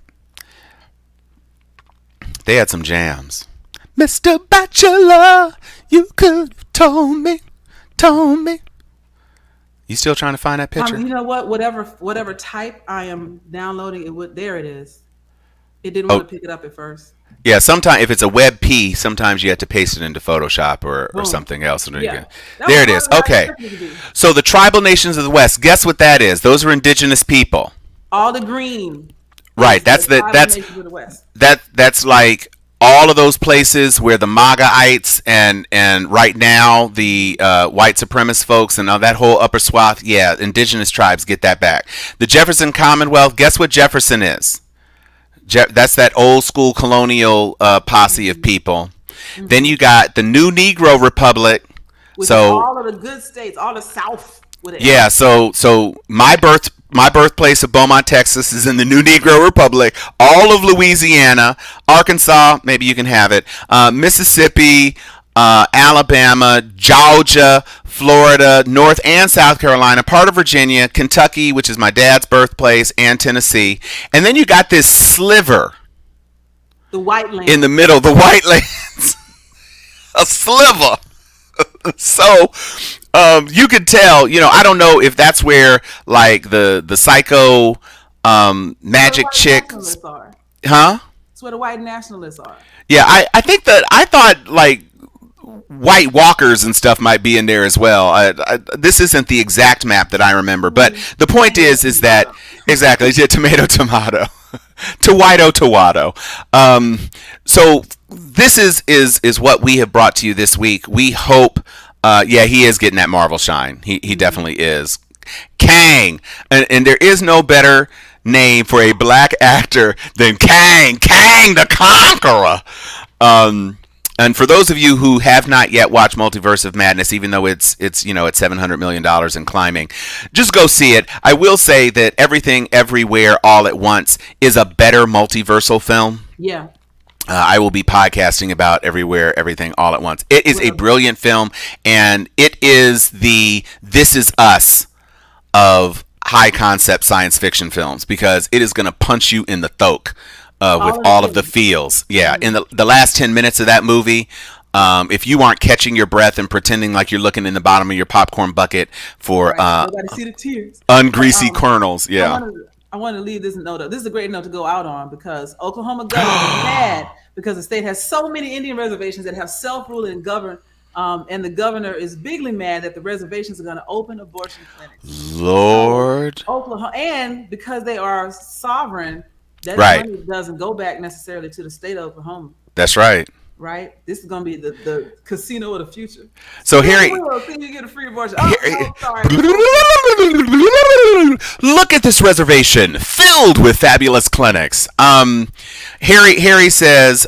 They had some jams. Mr. Bachelor, you could have told me. You still trying to find that picture? You know what? Whatever type I am downloading, there it is. It didn't want to pick it up at first. Yeah, sometimes if it's a WebP, sometimes you have to paste it into Photoshop or something else. Yeah. There it is. Okay. So the tribal nations of the West, guess what that is? Those are indigenous people. all the green. Right. That's like all of those places where the MAGAites and right now the white supremacist folks and all that whole upper swath, yeah, indigenous tribes get that back. The Jefferson Commonwealth, guess what Jefferson is? That's that old school colonial posse of people. Mm-hmm. Then you got the New Negro Republic. With all of the good states, all the South. With it. Yeah, so my birthplace of Beaumont, Texas, is in the New Negro Republic. All of Louisiana, Arkansas, maybe you can have it. Mississippi, Alabama, Georgia, Florida, North and South Carolina, part of Virginia, Kentucky, which is my dad's birthplace, and Tennessee. And then you got this sliver. The white land. In the middle, the white lands. A sliver. So you could tell, I don't know if that's where like the psycho magic chicks, huh? That's where the white nationalists are. Yeah, I think that I thought like White Walkers and stuff might be in there as well. This isn't the exact map that I remember, but the point is that exactly, yeah, tomato Tawado. So this is what we have brought to you this week. We hope, yeah, he is getting that Marvel shine. He definitely is. Kang, and there is no better name for a black actor than Kang the Conqueror. And for those of you who have not yet watched Multiverse of Madness, even though it's $700 million and climbing, just go see it. I will say that Everything Everywhere All at Once is a better multiversal film. Yeah. I will be podcasting about Everywhere, Everything, All at Once. It is a brilliant film, and it is the This Is Us of high concept science fiction films, because it is going to punch you in the thoke with all of the feels. Yeah, in the last 10 minutes of that movie, if you aren't catching your breath and pretending like you're looking in the bottom of your popcorn bucket for see the tears. Ungreasy kernels, yeah. I want to leave this note up. This is a great note to go out on, because Oklahoma governor is mad because the state has so many Indian reservations that have self-rule and govern. And the governor is bigly mad that the reservations are going to open abortion clinics. Lord. Oklahoma, and because they are sovereign, that money doesn't go back necessarily to the state of Oklahoma. That's right. Right? This is going to be the casino of the future. So Harry, can you get a free abortion? Sorry. Look at this reservation filled with fabulous clinics. Harry says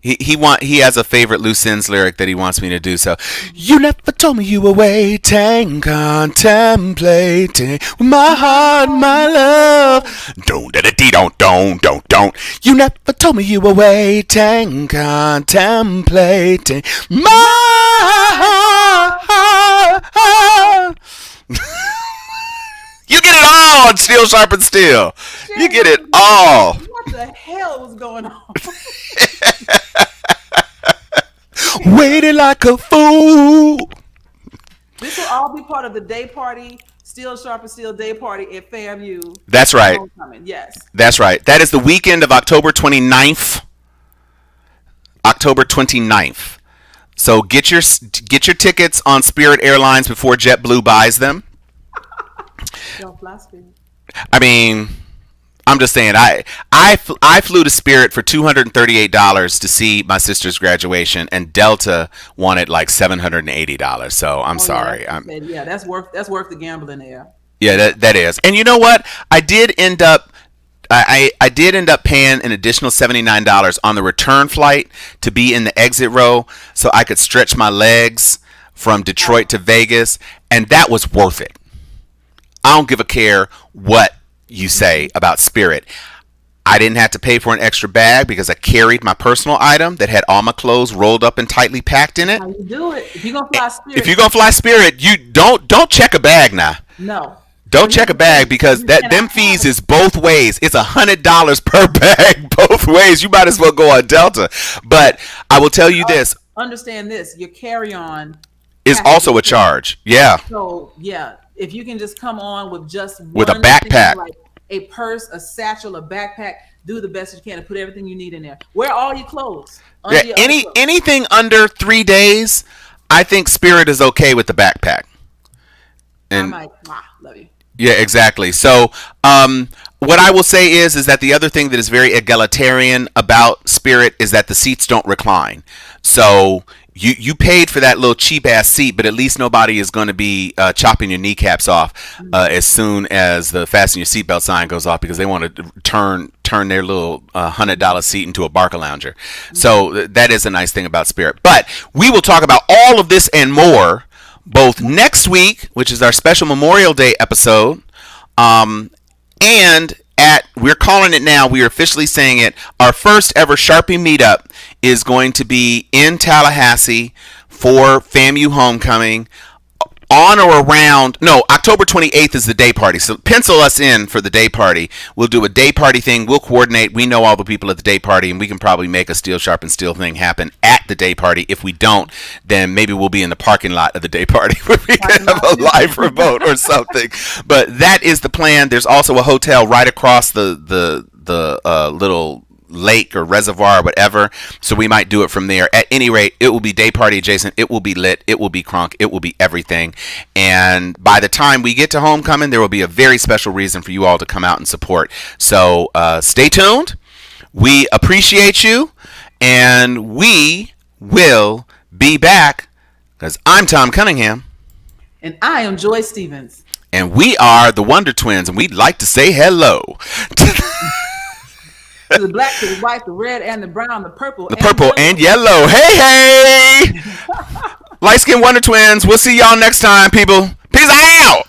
he has a favorite Loose Ends lyric that he wants me to do. So, you never told me you were waiting, contemplating with my heart, my love. Don't. You never told me you were waiting, contemplating my heart. You get it all on Steel Sharpened Steel. You get it all. What the hell was going on? Waiting like a fool. This will all be part of the day party, Steel Sharpened Steel day party at FAMU. That's right. Homecoming. Yes. That's right. That is the weekend of October 29th. October 29th. So get your tickets on Spirit Airlines before JetBlue buys them. Don't fly Spirit. I mean, I'm just saying, I flew to Spirit for $238 to see my sister's graduation, and Delta wanted like $780. So I'm sorry. Yeah, that's worth the gambling there. Yeah, that is. And you know what? I did end up paying an additional $79 on the return flight to be in the exit row so I could stretch my legs from Detroit to Vegas, and that was worth it. I don't give a care what you say about Spirit. I didn't have to pay for an extra bag because I carried my personal item that had all my clothes rolled up and tightly packed in it. How you do it? If you're gonna fly Spirit, you don't check a bag now. No. Don't check a bag, because them fees is both ways. It's $100 per bag both ways. You might as well go on Delta. But I will tell you this. Understand this: your carry-on is also a charge. Yeah. So yeah, if you can just come on with just with a backpack, like a purse, a satchel, a backpack, do the best you can to put everything you need in there. Wear all your clothes. Yeah, anything under 3 days, I think Spirit is okay with the backpack. And love you. Yeah, exactly. So, what I will say is that the other thing that is very egalitarian about Spirit is that the seats don't recline. So you paid for that little cheap ass seat, but at least nobody is going to be chopping your kneecaps off as soon as the fasten your seatbelt sign goes off, because they want to turn their little $100 seat into a Barca lounger. So that is a nice thing about Spirit. But we will talk about all of this and more both next week, which is our special Memorial Day episode, and we're calling it now, we are officially saying it, our first ever Sharpie meetup is going to be in Tallahassee for FAMU Homecoming on or around, October 28th is the day party. So pencil us in for the day party. We'll do a day party thing. We'll coordinate. We know all the people at the day party, and we can probably make a Steel Sharp and Steel thing happen at the day party. If we don't, then maybe we'll be in the parking lot of the day party where we can have a live remote or something. But that is the plan. There's also a hotel right across the little lake or reservoir or whatever, so we might do it from there. At any rate, it will be day party adjacent. It will be lit. It will be crunk. It will be everything. And by the time we get to homecoming, there will be a very special reason for you all to come out and support. So stay tuned. We appreciate you, and we will be back, because I'm Tom Cunningham, and I am Joy Stevens, and we are the Wonder Twins, and we'd like to say hello to the black, to the white, the red, and the brown, the purple, and yellow. Hey! Light Skin Wonder Twins. We'll see y'all next time, people. Peace out!